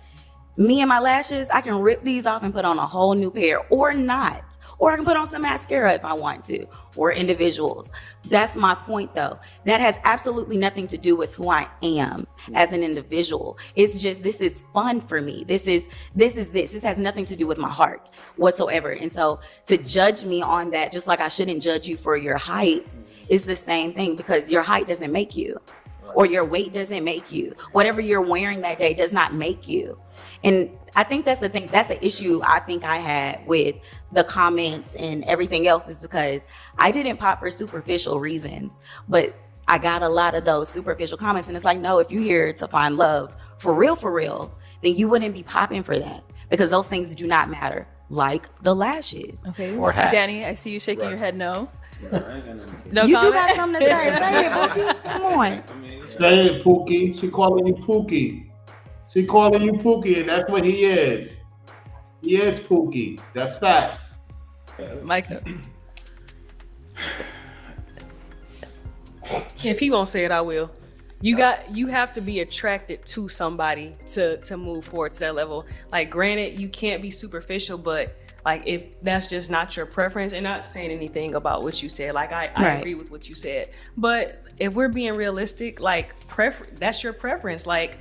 Me and my lashes, I can rip these off and put on a whole new pair or not. Or I can put on some mascara if I want to, or individuals. That's my point though. That has absolutely nothing to do with who I am as an individual. It's just, this is fun for me. This has nothing to do with my heart whatsoever. And so to judge me on that, just like I shouldn't judge you for your height, is the same thing because your height doesn't make you or your weight doesn't make you. Whatever you're wearing that day does not make you. And I think that's the thing, that's the issue I think I had with the comments and everything else is because I didn't pop for superficial reasons, but I got a lot of those superficial comments and it's like, no, if you're here to find love for real, then you wouldn't be popping for that because those things do not matter, like the lashes. Okay. Or hats. Danny, I see you shaking your head no. No you comment? Do got something to say. Say it, Pookie. Come on. Say it, Pookie. She calling you Pookie. She calling you Pookie, and that's what he is. He is Pookie. That's facts. Mike. If he won't say it, I will. You have to be attracted to somebody to move forward to that level. Like, granted, you can't be superficial, but like if that's just not your preference, and not saying anything about what you said. Like I agree with what you said, but if we're being realistic, like that's your preference. Like,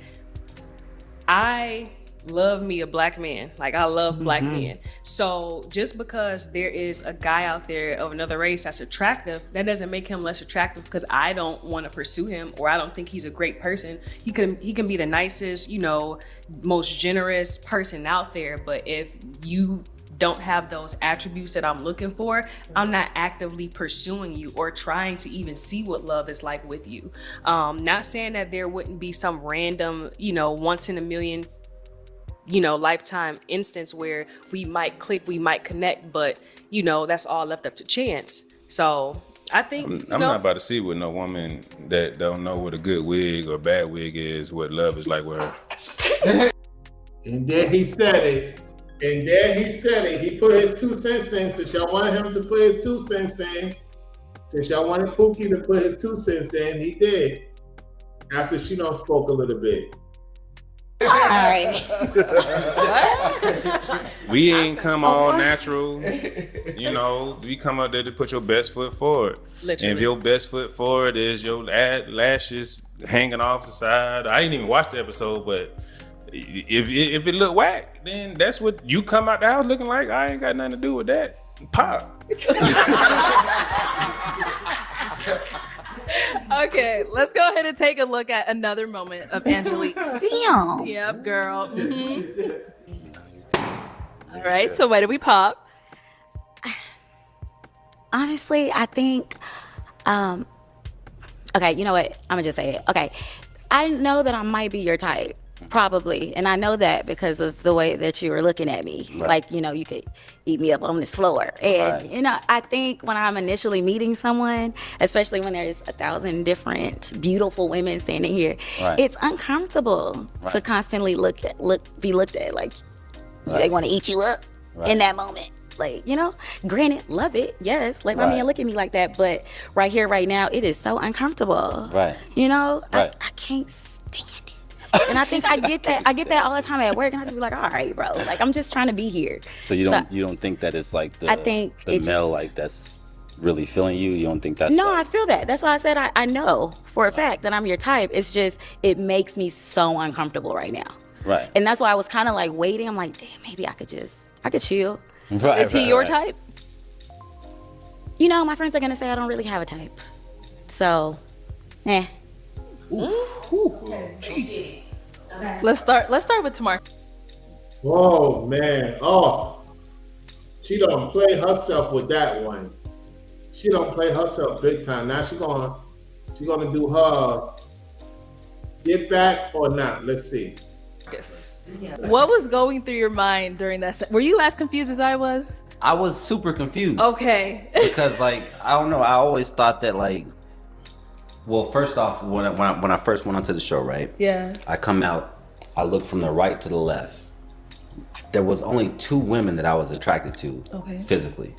I love me a black man. Like, I love black men. So just because there is a guy out there of another race that's attractive, that doesn't make him less attractive because I don't want to pursue him or I don't think he's a great person. He can be the nicest, you know, most generous person out there. But if you don't have those attributes that I'm looking for, I'm not actively pursuing you or trying to even see what love is like with you. Not saying that there wouldn't be some random, you know, once in a million, you know, lifetime instance where we might click, we might connect, but you know, that's all left up to chance. So I think I'm not about to see with no woman that don't know what a good wig or bad wig is, what love is like with her. And there he said it. He put his 2 cents in. Since y'all wanted him to put his 2 cents in, since y'all wanted Pookie to put his 2 cents in, he did. After she done spoke a little bit. All right. We ain't come all natural. You know, we come out there to put your best foot forward. Literally. And if your best foot forward is your lashes hanging off the side, I didn't even watch the episode, but if it look whack, then that's what you come out the house looking like. I ain't got nothing to do with that. Pop. Okay, let's go ahead and take a look at another moment of Angelique's. Damn. Yep, girl. All right, so why did we pop? Honestly, I think, okay, you know what? I'm gonna just say it. Okay, I know that I might be your type, probably, and I know that because of the way that you were looking at me. Right. Like, you know, you could eat me up on this floor. And, Right. you know, I think when I'm initially meeting someone, especially when there's 1,000 different beautiful women standing here, Right. it's uncomfortable to constantly be looked at like they want to eat you up in that moment. Like, you know, granted, love it, yes. Like, my man look at me like that, but right here, right now, it is so uncomfortable. Right. You know, Right. I can't stand it. And I think I get that all the time at work, and I just be like, all right, bro. Like, I'm just trying to be here. So you don't think that it's like I think the male like that's really feeling you? You don't think that's No, I feel that. That's why I said I know for a fact that I'm your type. It's just, it makes me so uncomfortable right now. right? And that's why I was kind of like waiting. I'm like, damn, maybe I could chill. Right, Is he your type? You know, my friends are gonna say I don't really have a type. So, Let's start with Tamar. Whoa, man. Oh, she don't play herself with that one. She don't play herself big time. Now she gonna do her get back or not. Let's see. What was going through your mind during that? Were you as confused as I was? I was super confused. Okay. Because like I don't know, I always thought that like, well, first off, when I first went onto the show, right? Yeah. I come out, I look from the right to the left. There was only 2 women that I was attracted to physically.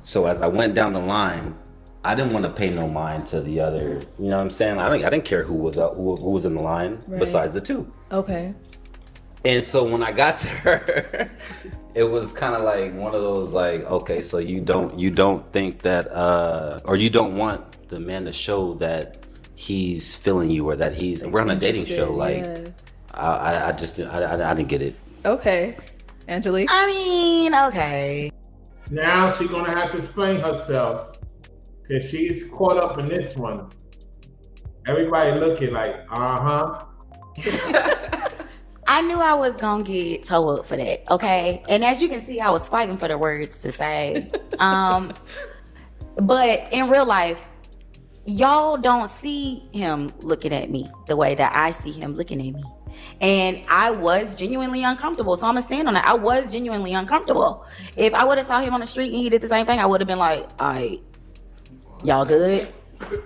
So as I went down the line, I didn't want to pay no mind to the other. You know what I'm saying? I didn't care who was up, who was in the line besides the 2. Okay. And so when I got to her, it was kind of like one of those like, okay, so you don't think that, or you don't want the man to show that he's feeling you or that we're on a dating show. Like, I didn't get it. Okay. Angelique? I mean, okay. Now she's gonna have to explain herself because she's caught up in this one. Everybody looking like, I knew I was gonna get toe up for that, okay? And as you can see, I was fighting for the words to say. But in real life, y'all don't see him looking at me the way that I see him looking at me. And I was genuinely uncomfortable, so I'm gonna stand on that. I was genuinely uncomfortable. If I would have saw him on the street and he did the same thing, I would have been like, all right, y'all good?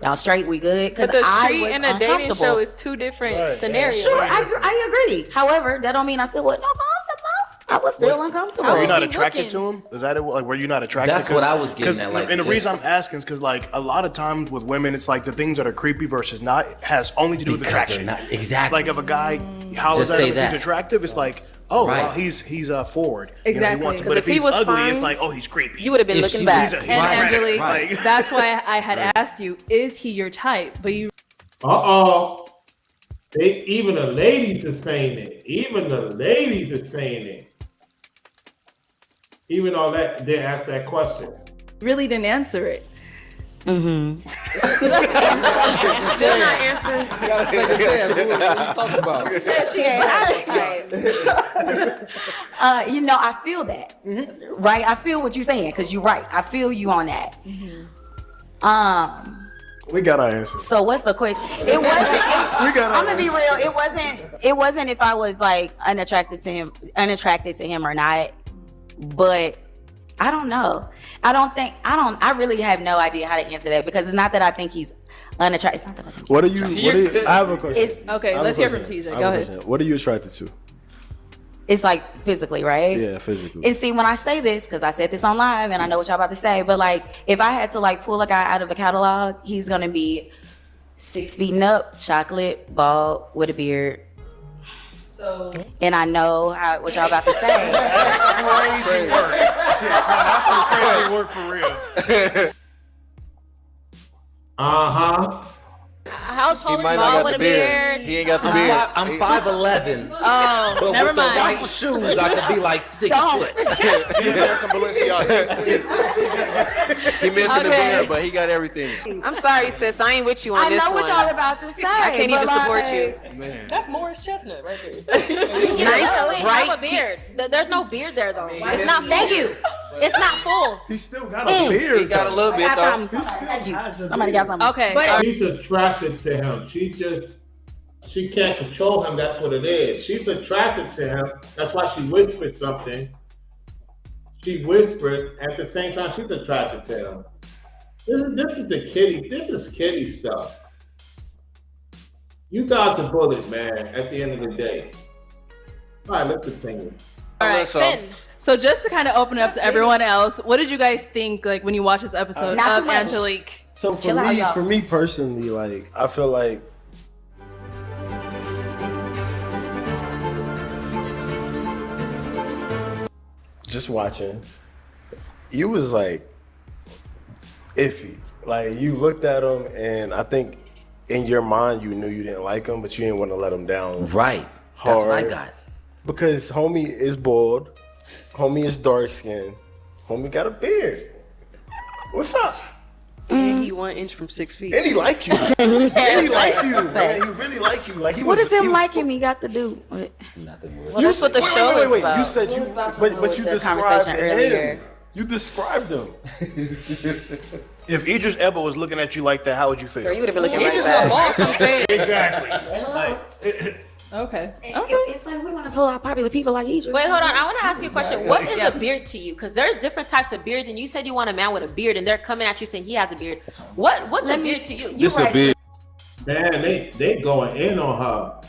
Y'all straight? We good? Because the street and a dating show is 2 different scenarios. Sure, I agree. However, that don't mean I still wasn't uncomfortable. I was still uncomfortable. Were you not attracted to him? Is that it? Like, were you not attracted? That's what I was getting at. Like, and the reason I'm asking is because, like, a lot of times with women, it's like the things that are creepy versus not has only to do with attraction. Exactly. Like, if a guy, how is Just say that? If that. he's attractive, it's like, oh, Right. well, he's forward. Exactly. You know, Because but if he he's was ugly, fine, it's like, oh, he's creepy. You would have been looking back. And Angelique, Right. that's why I had asked you, is he your type? But you Even the ladies are saying it. Even the ladies are saying it. Even though that they asked that question. really didn't answer it. Mm-hmm. Still not answering. You gotta say the chance. What are you talking about? Said she ain't. You know, I feel that, right? I feel what you're saying because you're right. I feel you on that. We got our answer. So what's the question? It wasn't. We got our I'm gonna be real. It wasn't if I was like unattracted to him or not. But I don't know. I really have no idea how to answer that because it's not that I think he's unattractive. It's not that I think What are you? I have a question. Okay, let's hear from TJ. Go ahead. What are you attracted to? it's like physically, right? Yeah, physically. And see, when I say this, because I said this on live and I know what y'all about to say, but like if I had to like pull a guy out of a catalog, he's gonna be 6 feet and up, chocolate, bald, with a beard. So, and I know what y'all about to say. That's crazy work. That's some crazy work for real. Uh-huh. How How tall He are might you? not All got with the a beard. beard. He ain't got the beard. I'm 5'11". Oh, But never with the mind. white shoes, I could be like 6 foot. He has some Balenciaga. He missing the Okay. beard, but he got everything. I'm sorry, sis. I ain't with you on I this know one. what y'all about to say. I can't even but support like, you. Man. That's Morris Chestnut right there. He Nice, doesn't really have bright a beard. There's no beard there though. It's not full. Thank you. It's not full. He still got a beard. He got a little I bit got though. something. Thank you. Somebody got something. Okay. But She's attracted to him. She can't control him. That's what it is. She's attracted to him. That's why she whispered something. She whispered at the same time she's attracted to him. This is the kitty. This is kitty stuff. You dodged the bullet, man. At the end of the day. All right, let's continue. All right, So- So just to kind of open it up to everyone else, what did you guys think like when you watched this episode Not of too much. Angelique? So Chill out, y'all. for me personally, like I feel like just watching, you was like iffy. Like you looked at him, and I think in your mind you knew you didn't like him, but you didn't want to let him down. Right. That's Hard. what I got. Because homie is bald, homie is dark skinned, homie got a beard. What's up? And he 1 inch from 6 feet. And he like you. And he like you. Man. He really like you. Like he what was. does him he was liking me got to do with? Nothing. Well, that's what the show wait, is wait. about. You said It you, was about but with you the described conversation him. earlier. You described him. If Idris Elba was looking at you like that, how would you feel? Girl, you would have been looking He right just back. a boss. I'm saying. Exactly. Okay. It's like we want to pull out popular people like Idris. Wait, hold on. I want to ask you a question. What is a beard to you? Because there's different types of beards, and you said you want a man with a beard, and they're coming at you saying he has a beard. What's a beard to you? This a beard. Man, they going in on her.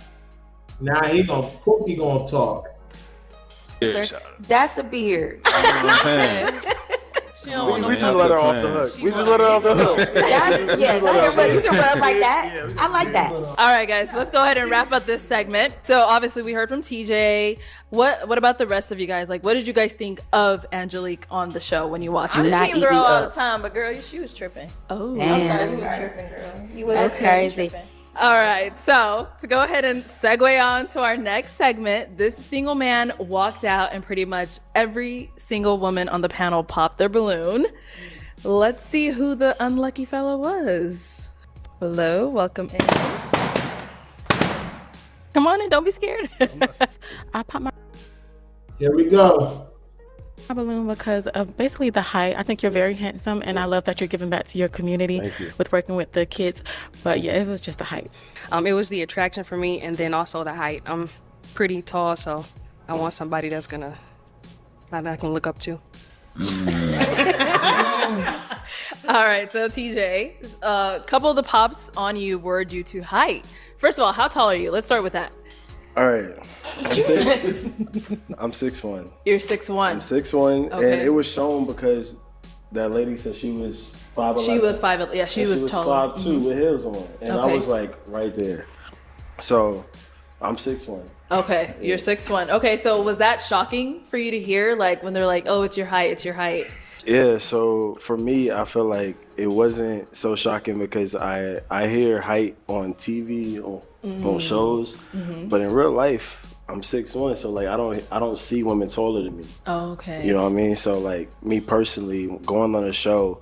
Now Pookie gonna talk. That's a beard. You know what I'm saying? We just let her off the hook. We just let her off the hook. That's, yeah, but you can rub like that. I like that. All right, guys, let's go ahead and wrap up this segment. So obviously we heard from TJ. What about the rest of you guys? Like, what did you guys think of Angelique on the show when you watched I'm it? not Not team eat girl me all up. the time, but girl, she was tripping. Oh, Damn. She was tripping, girl. You That's crazy. all right. So to go ahead and segue on to our next segment, this single man walked out, and pretty much every single woman on the panel popped their balloon. Let's see who the unlucky fellow was. Hello, welcome in. Come on in, don't be scared. I popped my Here we go. balloon because of basically the height. I think you're very handsome, and I love that you're giving back to your community with working with the kids. But yeah, it was just the height. It was the attraction for me, and then also the height. I'm pretty tall, so I want somebody that I can look up to. All right, so TJ, a couple of the pops on you were due to height. First of all, how tall are you? Let's start with that. All right. I'm 6'1". You're 6'1". I'm 6'1", Okay. and it was shown because that lady said she was 5'11". She was 5'11". Yeah, she was taller. 5'2" with heels on, and I Okay. was like right there. So I'm 6'1". Okay, you're 6'1". Okay, so was that shocking for you to hear? Like when they're like, "Oh, it's your height, it's your height." Yeah, so for me, I feel like it wasn't so shocking because I hear height on TV on shows, but in real life, I'm 6'1", so like I don't see women taller than me. Oh, okay. You know what I mean? So like me personally, going on a show,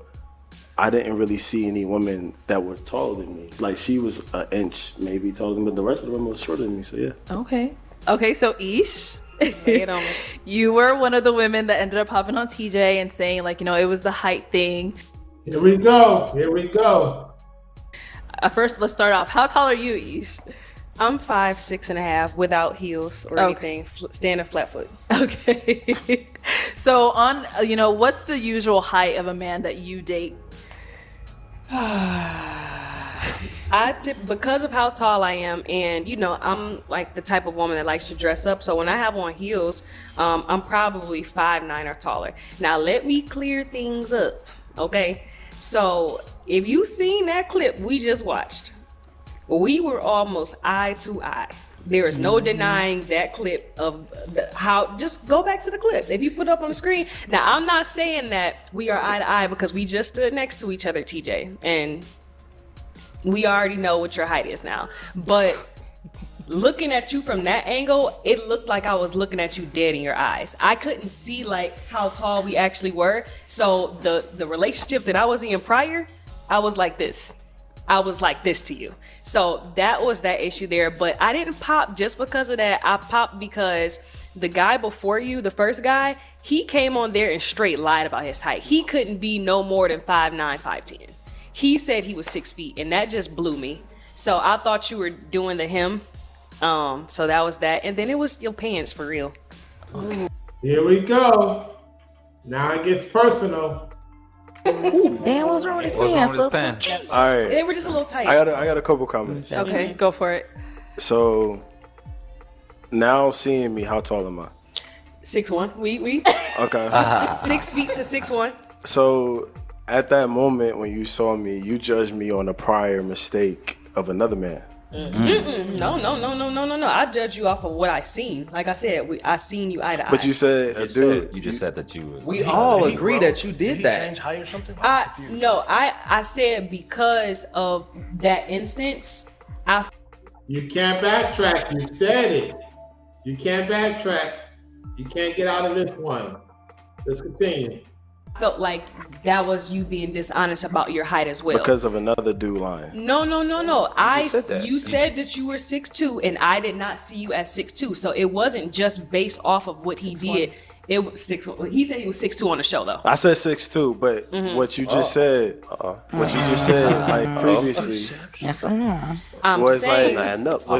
I didn't really see any women that were taller than me. Like she was an inch maybe taller than me, but the rest of the women was shorter than me. So yeah. Okay, so Ish, Lay it on me. you were one of the women that ended up hopping on TJ and saying like, it was the height thing. Here we go. First, let's start off. How tall are you, Ish? I'm 5'6.5" without heels or anything, standing flat foot. Okay. So on, what's the usual height of a man that you date? Because of how tall I am, and I'm like the type of woman that likes to dress up. So when I have on heels, I'm probably 5'9" or taller. Now let me clear things up, okay? So if you seen that clip we just watched, we were almost eye to eye. There is no denying that clip of how. Just go back to the clip if you put it up on the screen. Now I'm not saying that we are eye to eye because we just stood next to each other, TJ, and We already know what your height is now. But looking at you from that angle, it looked like I was looking at you dead in your eyes. I couldn't see like how tall we actually were. So the relationship that I was in prior, I was like this. I was like this to you. So that was that issue there. But I didn't pop just because of that. I popped because the guy before you, the first guy, he came on there and straight lied about his height. He couldn't be no more than 5'9", 5'10". He said he was 6 feet, and that just blew me. So I thought you were doing the him. So that was that. And then it was your pants for real. Here we go. Now it gets personal. Damn, what's wrong with his pants? All right. They were just a little tight. I got a couple comments. Okay, go for it. So now seeing me, how tall am I? 6'1". We. Okay. 6 feet to 6'1". So at that moment when you saw me, you judged me on a prior mistake of another man. No. I judge you off of what I seen. Like I said, I seen you eye to eye. But you said a dude. You just said that you. We all agree that you did Did that. he change height or something? I said because of that instance, You can't backtrack. You said it. You can't backtrack. You can't get out of this one. Let's continue. felt like that was you being dishonest about your height as well. Because of another dude lying. No. You said that you were 6'2", and I did not see you as 6'2", so it wasn't just based off of what he did. It was 6'1". He said he was 6'2" on the show though. I said 6'2", but what you just said, like previously, was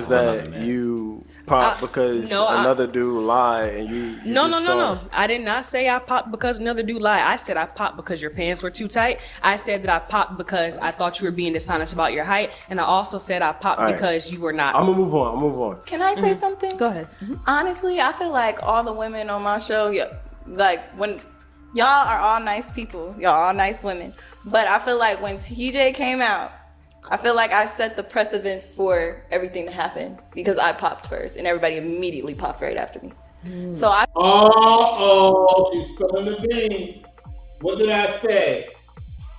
that you popped because another dude lied and you No. I did not say I popped because another dude lied. I said I popped because your pants were too tight. I said that I popped because I thought you were being dishonest about your height, and I also said I popped because you were not. I'm gonna move on. Can I say something? Go ahead. Honestly, I feel like all the women on my show, like when y'all are all nice people, y'all all nice women, but I feel like when TJ came out, I feel like I set the precedence for everything to happen because I popped first and everybody immediately popped right after me. So I. She's spilling the beans. What did I say?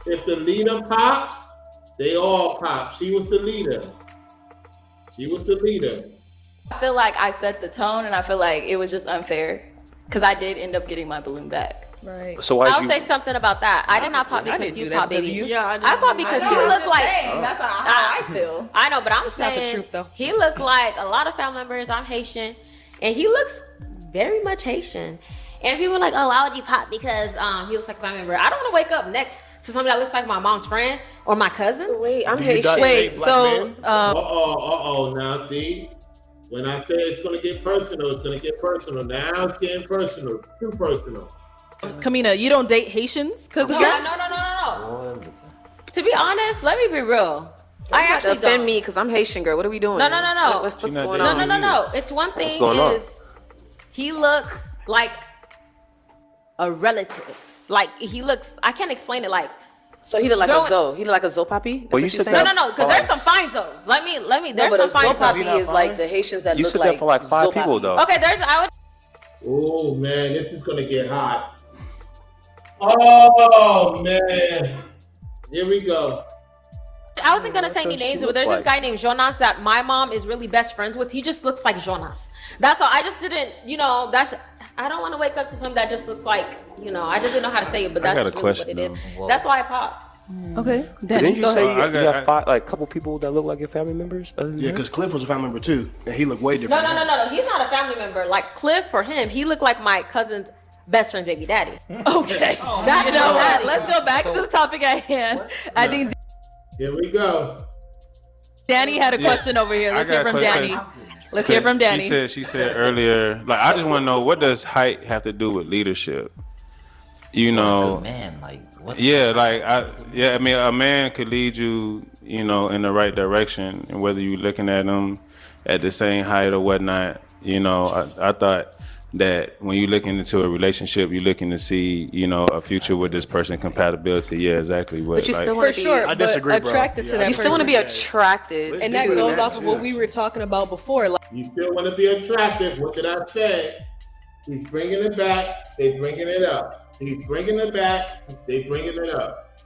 If the leader pops, they all pop. She was the leader. I feel like I set the tone, and I feel like it was just unfair because I did end up getting my balloon back. Right. So I'll say something about that. I did not pop because you popped, baby. I popped because he looked like. That's how I feel. I know, but I'm It's not saying the truth, though. he looked like a lot of family members. I'm Haitian, and he looks very much Haitian. And people are like, "Oh, why would you pop?" Because he looks like a family member. I don't want to wake up next to somebody that looks like my mom's friend or my cousin. Wait, I'm Haitian. Wait, so Now see, when I say it's gonna get personal, it's gonna get personal. Now it's getting personal, too personal. Kamina, you don't date Haitians because of that? No. To be honest, let me be real. I actually offend don't. me because I'm Haitian, girl. What are we doing? No. What's going on? No. It's one thing is he looks like a relative. Like he looks. I can't explain it. Like. So he look like a Zoe. He look like a Zoe Papi? Well, you said No. Because there's some fine Zoes. Let me. No, but There's some a Zoe fine Zoes. Papi is like the Haitians that You look said like that for like 5 Zoe people Papi. though. Okay, Oh man, this is gonna get hot. Oh man, here we go. I wasn't gonna say any names, but there's this guy named Jonas that my mom is really best friends with. He just looks like Jonas. That's all. I just didn't, I don't want to wake up to something that just looks like, I just didn't know how to say it, but that's really what it is. That's why I popped. Okay. Didn't you say you have a couple people that look like your family members? Yeah, because Cliff was a family member too, and he looked way different. No. He's not a family member. Like Cliff, for him, he looked like my cousin's best friend's baby daddy. Okay. Let's go back to the topic at hand. I think Here we go. Danny had a question over here. Let's hear from Danny. Let's hear from Danny. She said earlier, like, I just want to know, what does height have to do with leadership? Man, like, what? Yeah, I mean, a man could lead you, in the right direction, and whether you're looking at them at the same height or whatnot, I thought that when you're looking into a relationship, you're looking to see, a future with this person, compatibility. Yeah, exactly. But you still want to be sure, I disagree, attracted to that You still want to be attracted. And that goes off of what we were talking about before. Like, You still want to be attractive. What did I say? He's bringing it back. They bringing it up. He's bringing it back. They bringing it up.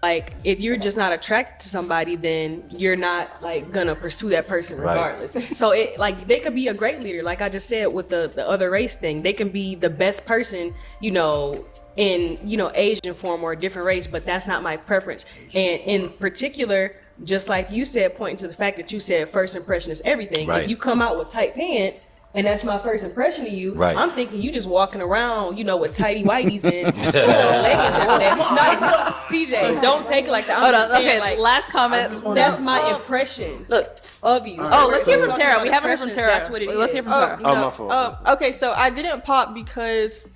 Like, if you're just not attracted to somebody, then you're not like gonna pursue that person Right. regardless. So it like they could be a great leader, like I just said with the other race thing. They can be the best person, you know, in Asian form or a different race, but that's not my preference. And in particular, just like you said, pointing to the fact that you said first impression is everything. Right. If you come out with tight pants, and that's my first impression of you, Right. I'm thinking you just walking around, with tighty whities and leggings every day. No, TJ, don't take it like that. I'm Hold just on. saying, Okay, like, last comment. that's my impression. Look. Of you. Oh, let's hear from Talking Tara. about We haven't heard from impressions, Tara. That's what it is. Let's hear from Tara. Oh, my fault. Okay, so I didn't pop because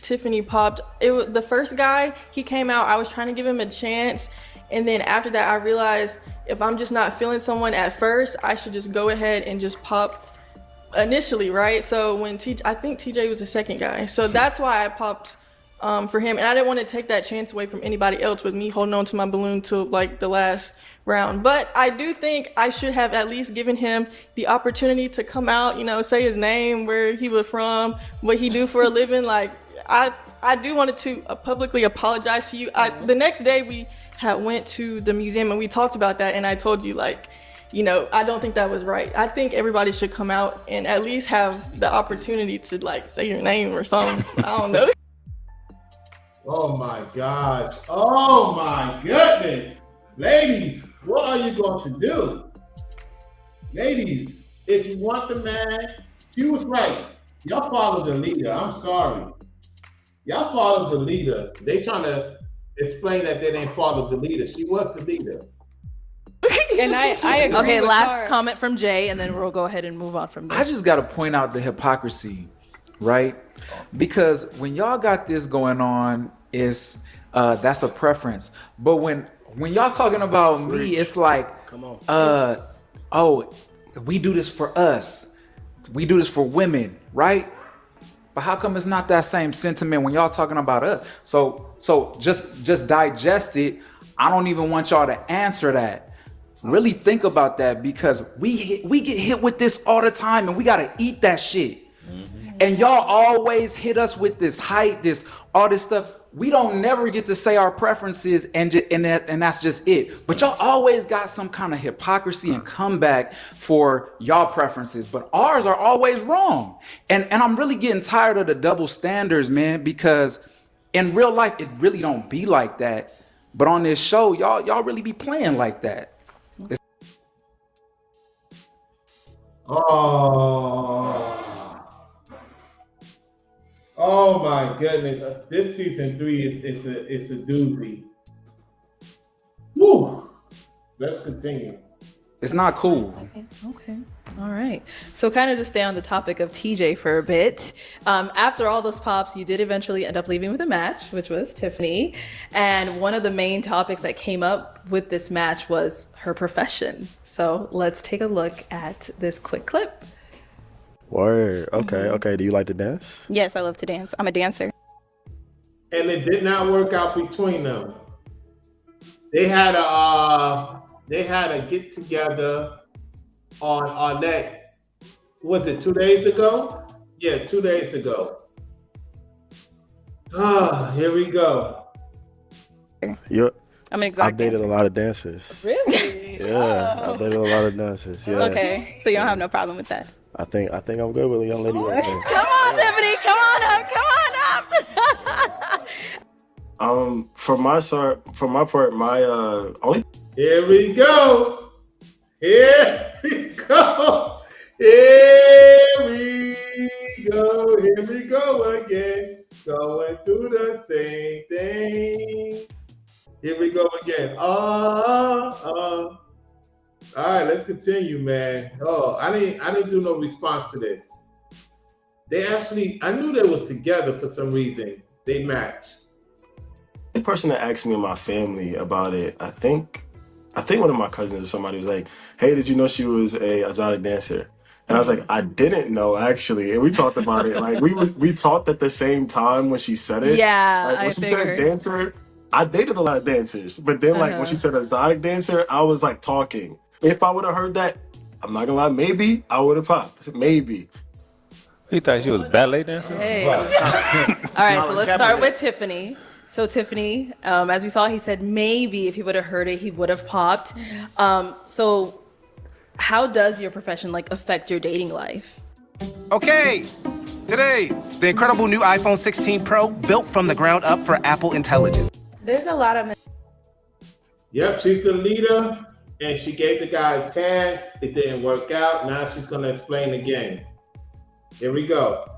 Tiffany popped. It was the first guy. He came out. I was trying to give him a chance, and then after that, I realized if I'm just not feeling someone at first, I should just go ahead and just pop initially, right? So when I think TJ was the second guy, so that's why I popped for him, and I didn't want to take that chance away from anybody else with me holding on to my balloon till like the last round. But I do think I should have at least given him the opportunity to come out, say his name, where he was from, what he do for a living. Like I do wanted to publicly apologize to you. The next day we went to the museum and we talked about that, and I told you I don't think that was right. I think everybody should come out and at least have the opportunity to say your name or something. I don't know. Oh my gosh. Oh my goodness. Ladies, what are you going to do? Ladies, if you want the man, she was right. Y'all follow the leader. I'm sorry. Y'all follow the leader. They trying to explain that they didn't follow the leader. She was the leader. And I agree. Okay, with last Tara. comment from Jay, and then we'll go ahead and move on from there. I just got to point out the hypocrisy, right? Because when y'all got this going on, it's that's a preference. But when y'all talking about me, it's like, come on. Oh, we do this for us. We do this for women, right? But how come it's not that same sentiment when y'all talking about us? So just digest it. I don't even want y'all to answer that. Really think about that, because we get hit with this all the time, and we gotta eat that shit. And y'all always hit us with this height, all this stuff. We don't never get to say our preferences, and that's just it. But y'all always got some kind of hypocrisy and comeback for y'all preferences, but ours are always wrong. And I'm really getting tired of the double standards, man, because in real life it really don't be like that. But on this show, y'all really be playing like that. Oh my goodness. This season 3 is a doozy. Woo! Let's continue. It's not cool. Okay. All right. So kind of to stay on the topic of TJ for a bit, after all those pops, you did eventually end up leaving with a match, which was Tiffany. And one of the main topics that came up with this match was her profession. So let's take a look at this quick clip. Word. Okay. Okay. Do you like to dance? Yes, I love to dance. I'm a dancer. And it did not work out between them. They had a get together on Arlette. Was it 2 days ago? Yeah, 2 days ago. Here we go. I'm an exotic I've dated dancer. a lot of dancers. Really? Yeah, I've dated a lot of dancers. Yeah. Okay, so you don't have no problem with that. I think I'm good with a young lady right there. Come on, Tiffany. Come on up. Come on up. For my part, my only. Here we go. Here we go. Here we go. Here we go again. Going through the same thing. Here we go again. All right, let's continue, man. Oh, I didn't do no response to this. I knew they was together for some reason. They matched. The person that asked me and my family about it, I think one of my cousins or somebody was like, "Hey, did you know she was a exotic dancer?" And I was like, "I didn't know, actually." And we talked about it. Like we talked at the same time when she said it. Yeah, like, when I she figured. said dancer, I dated a lot of dancers, but then like when she said exotic dancer, I was like talking. If I would have heard that, I'm not gonna lie, maybe I would have popped. Maybe. You thought she was a ballet dancer? Hey. All right, so let's start with Tiffany. So Tiffany, as we saw, he said maybe if he would have heard it, he would have popped. So how does your profession like affect your dating life? Okay, today, the incredible new iPhone 16 Pro built from the ground up for Apple Intelligence. There's a lot of Yep, she's the leader, and she gave the guy a chance. It didn't work out. Now she's going to explain the game. Here we go.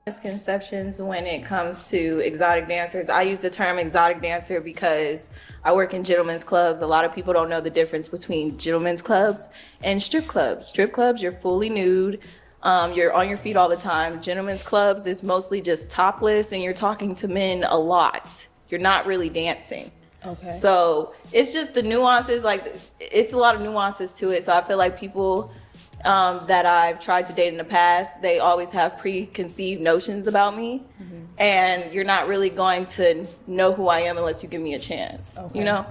misconceptions when it comes to exotic dancers. I use the term exotic dancer because I work in gentlemen's clubs. A lot of people don't know the difference between gentlemen's clubs and strip clubs. Strip clubs, you're fully nude. You're on your feet all the time. Gentlemen's clubs is mostly just topless and you're talking to men a lot. You're not really dancing. Okay. So it's just the nuances, like it's a lot of nuances to it. So I feel like people that I've tried to date in the past, they always have preconceived notions about me. And you're not really going to know who I am unless you give me a chance, you know?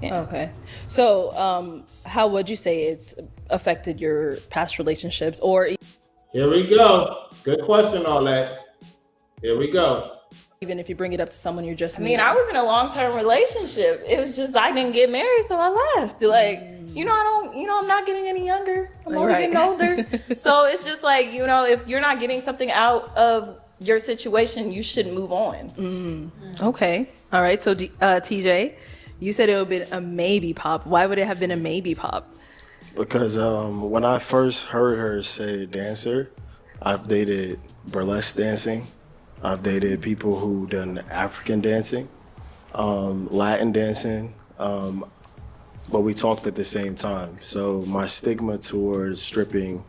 Yeah. Okay. So how would you say it's affected your past relationships or Here we go. Good question, Arlette. Here we go. even if you bring it up to someone you're just I mean, I was in a long-term relationship. It was just I didn't get married, so I left. Like, I'm not getting any younger. I'm only getting older. So it's just like, if you're not getting something out of your situation, you should move on. Okay. All right. So TJ, you said it would have been a maybe pop. Why would it have been a maybe pop? Because when I first heard her say dancer, I've dated burlesque dancing. I've dated people who done African dancing, Latin dancing, but we talked at the same time. So my stigma towards stripping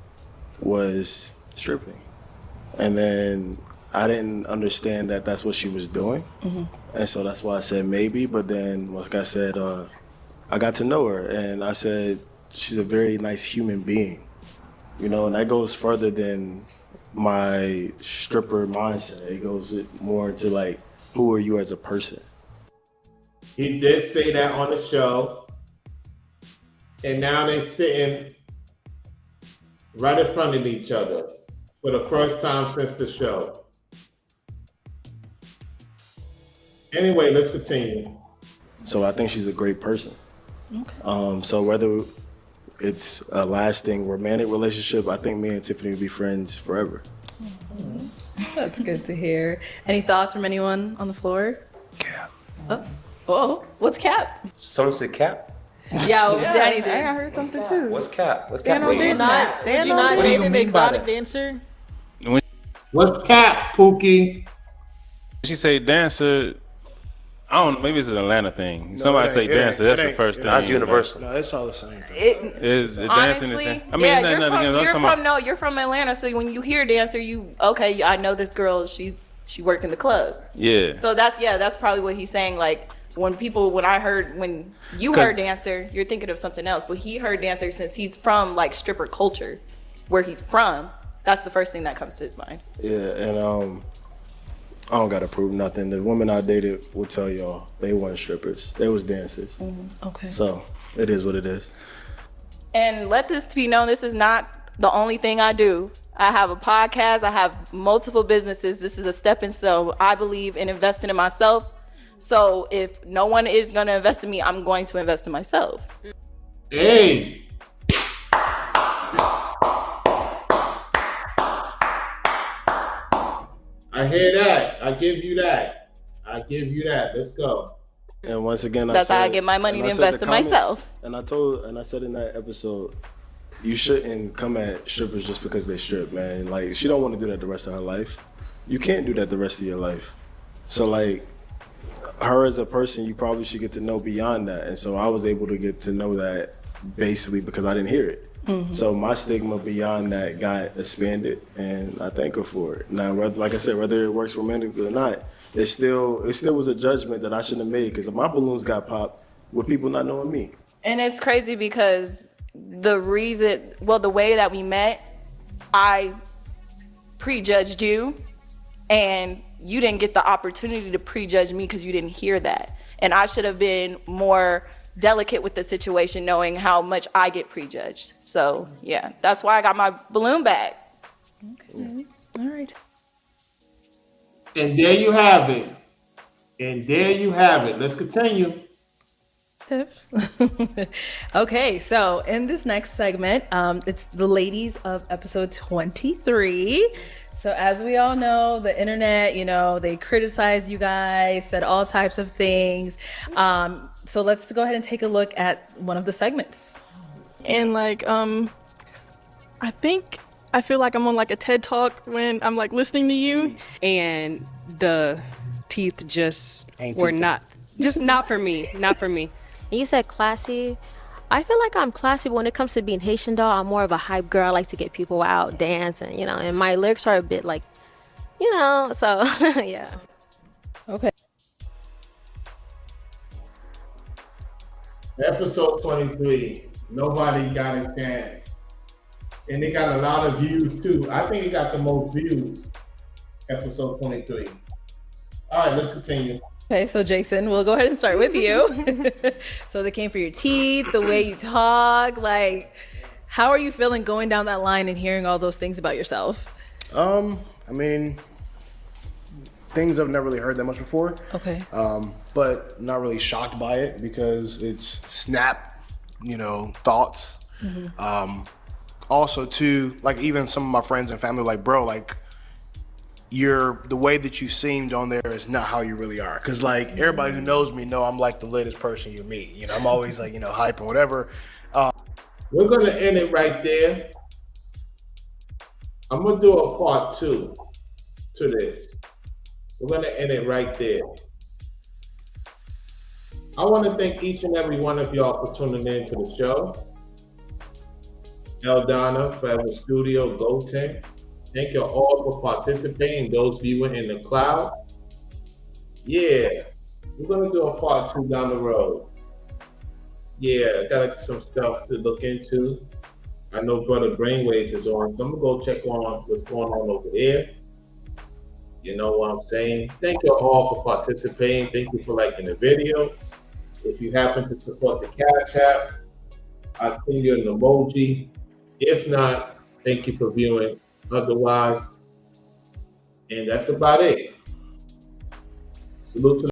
was stripping. And then I didn't understand that that's what she was doing. And so that's why I said maybe, but then, like I said, I got to know her and I said, she's a very nice human being, and that goes further than my stripper mindset. It goes more into like, who are you as a person? He did say that on the show. And now they're sitting right in front of each other for the first time since the show. Anyway, let's continue. So I think she's a great person. Okay. So whether it's a lasting romantic relationship, I think me and Tiffany will be friends forever. That's good to hear. Any thoughts from anyone on the floor? Cap. Oh, what's Cap? Someone said Cap? Yeah, Danny did. I heard something too. What's Cap? What's Stand Cap? on business. Stand on What do you business. mean by that? dancer? What's Cap, Pookie? She say dancer. I don't know, maybe it's an Atlanta thing. Somebody say dancer, that's the first thing. That's universal. No, it's all the same. Is the dancing the Honestly, thing? I mean, it's you're nothing against- you're from Atlanta, so when you hear dancer, I know this girl. She worked in the club. Yeah. So that's probably what he's saying. Like when you heard dancer, you're thinking of something else. But he heard dancer since he's from like stripper culture, where he's from. That's the first thing that comes to his mind. Yeah, and I don't gotta prove nothing. The women I dated will tell y'all they weren't strippers. They was dancers. Okay. So it is what it is. And let this be known, this is not the only thing I do. I have a podcast. I have multiple businesses. This is a stepping stone. I believe in investing in myself. So if no one is going to invest in me, I'm going to invest in myself. Hey. I hear that. I give you that. Let's go. And once again, That's how I get my money to invest in myself. And I said in that episode, you shouldn't come at strippers just because they strip, man. Like, she don't want to do that the rest of her life. You can't do that the rest of your life. So, like, her as a person, you probably should get to know beyond that. And so I was able to get to know that basically because I didn't hear it. So my stigma beyond that got expanded, and I thank her for it. Now, like I said, whether it works romantically or not, it still was a judgment that I shouldn't have made because my balloons got popped with people not knowing me. And it's crazy because the way that we met, I prejudged you, and you didn't get the opportunity to prejudge me because you didn't hear that. And I should have been more delicate with the situation, knowing how much I get prejudged. So yeah, that's why I got my balloon back. Okay. All right. And there you have it. And there you have it. Let's continue. Okay, so in this next segment, it's the ladies of episode 23. So as we all know, the internet, they criticize you guys, said all types of things. So let's go ahead and take a look at one of the segments. And I feel like I'm on like a TED Talk when I'm like listening to you. And the teeth just were not for me. Not for me. You said classy. I feel like I'm classy, but when it comes to being Haitian doll, I'm more of a hype girl. I like to get people out, dance, and and my lyrics are a bit like, so yeah. Okay. Episode 23, Nobody Got a Chance. And it got a lot of views too. I think it got the most views, episode 23. All right, let's continue. Okay, so Jason, we'll go ahead and start with you. So they came for your teeth, the way you talk, how are you feeling going down that line and hearing all those things about yourself? I mean, things I've never really heard that much before. Okay. But not really shocked by it because it's snap, thoughts. Mm-hmm. Also too, even some of my friends and family, bro, the way that you seemed on there is not how you really are. Cause everybody who knows me know I'm the latest person you meet. I'm always hype and whatever. We're gonna end it right there. I'm gonna do a part 2 to this. We're gonna end it right there. I wanna thank each and every one of y'all for tuning in to the show. Eldana, Forever Studio, Goten. Thank you all for participating, those viewing in the cloud. Yeah, we're gonna do a part 2 down the road. Yeah, I got some stuff to look into. I know Brother Brainwaves is on, so I'm gonna go check on what's going on over there. You know what I'm saying? Thank you all for participating. Thank you for liking the video. If you happen to support the Cash App, I'll send you an emoji. If not, thank you for viewing. Otherwise, and that's about it. Salute to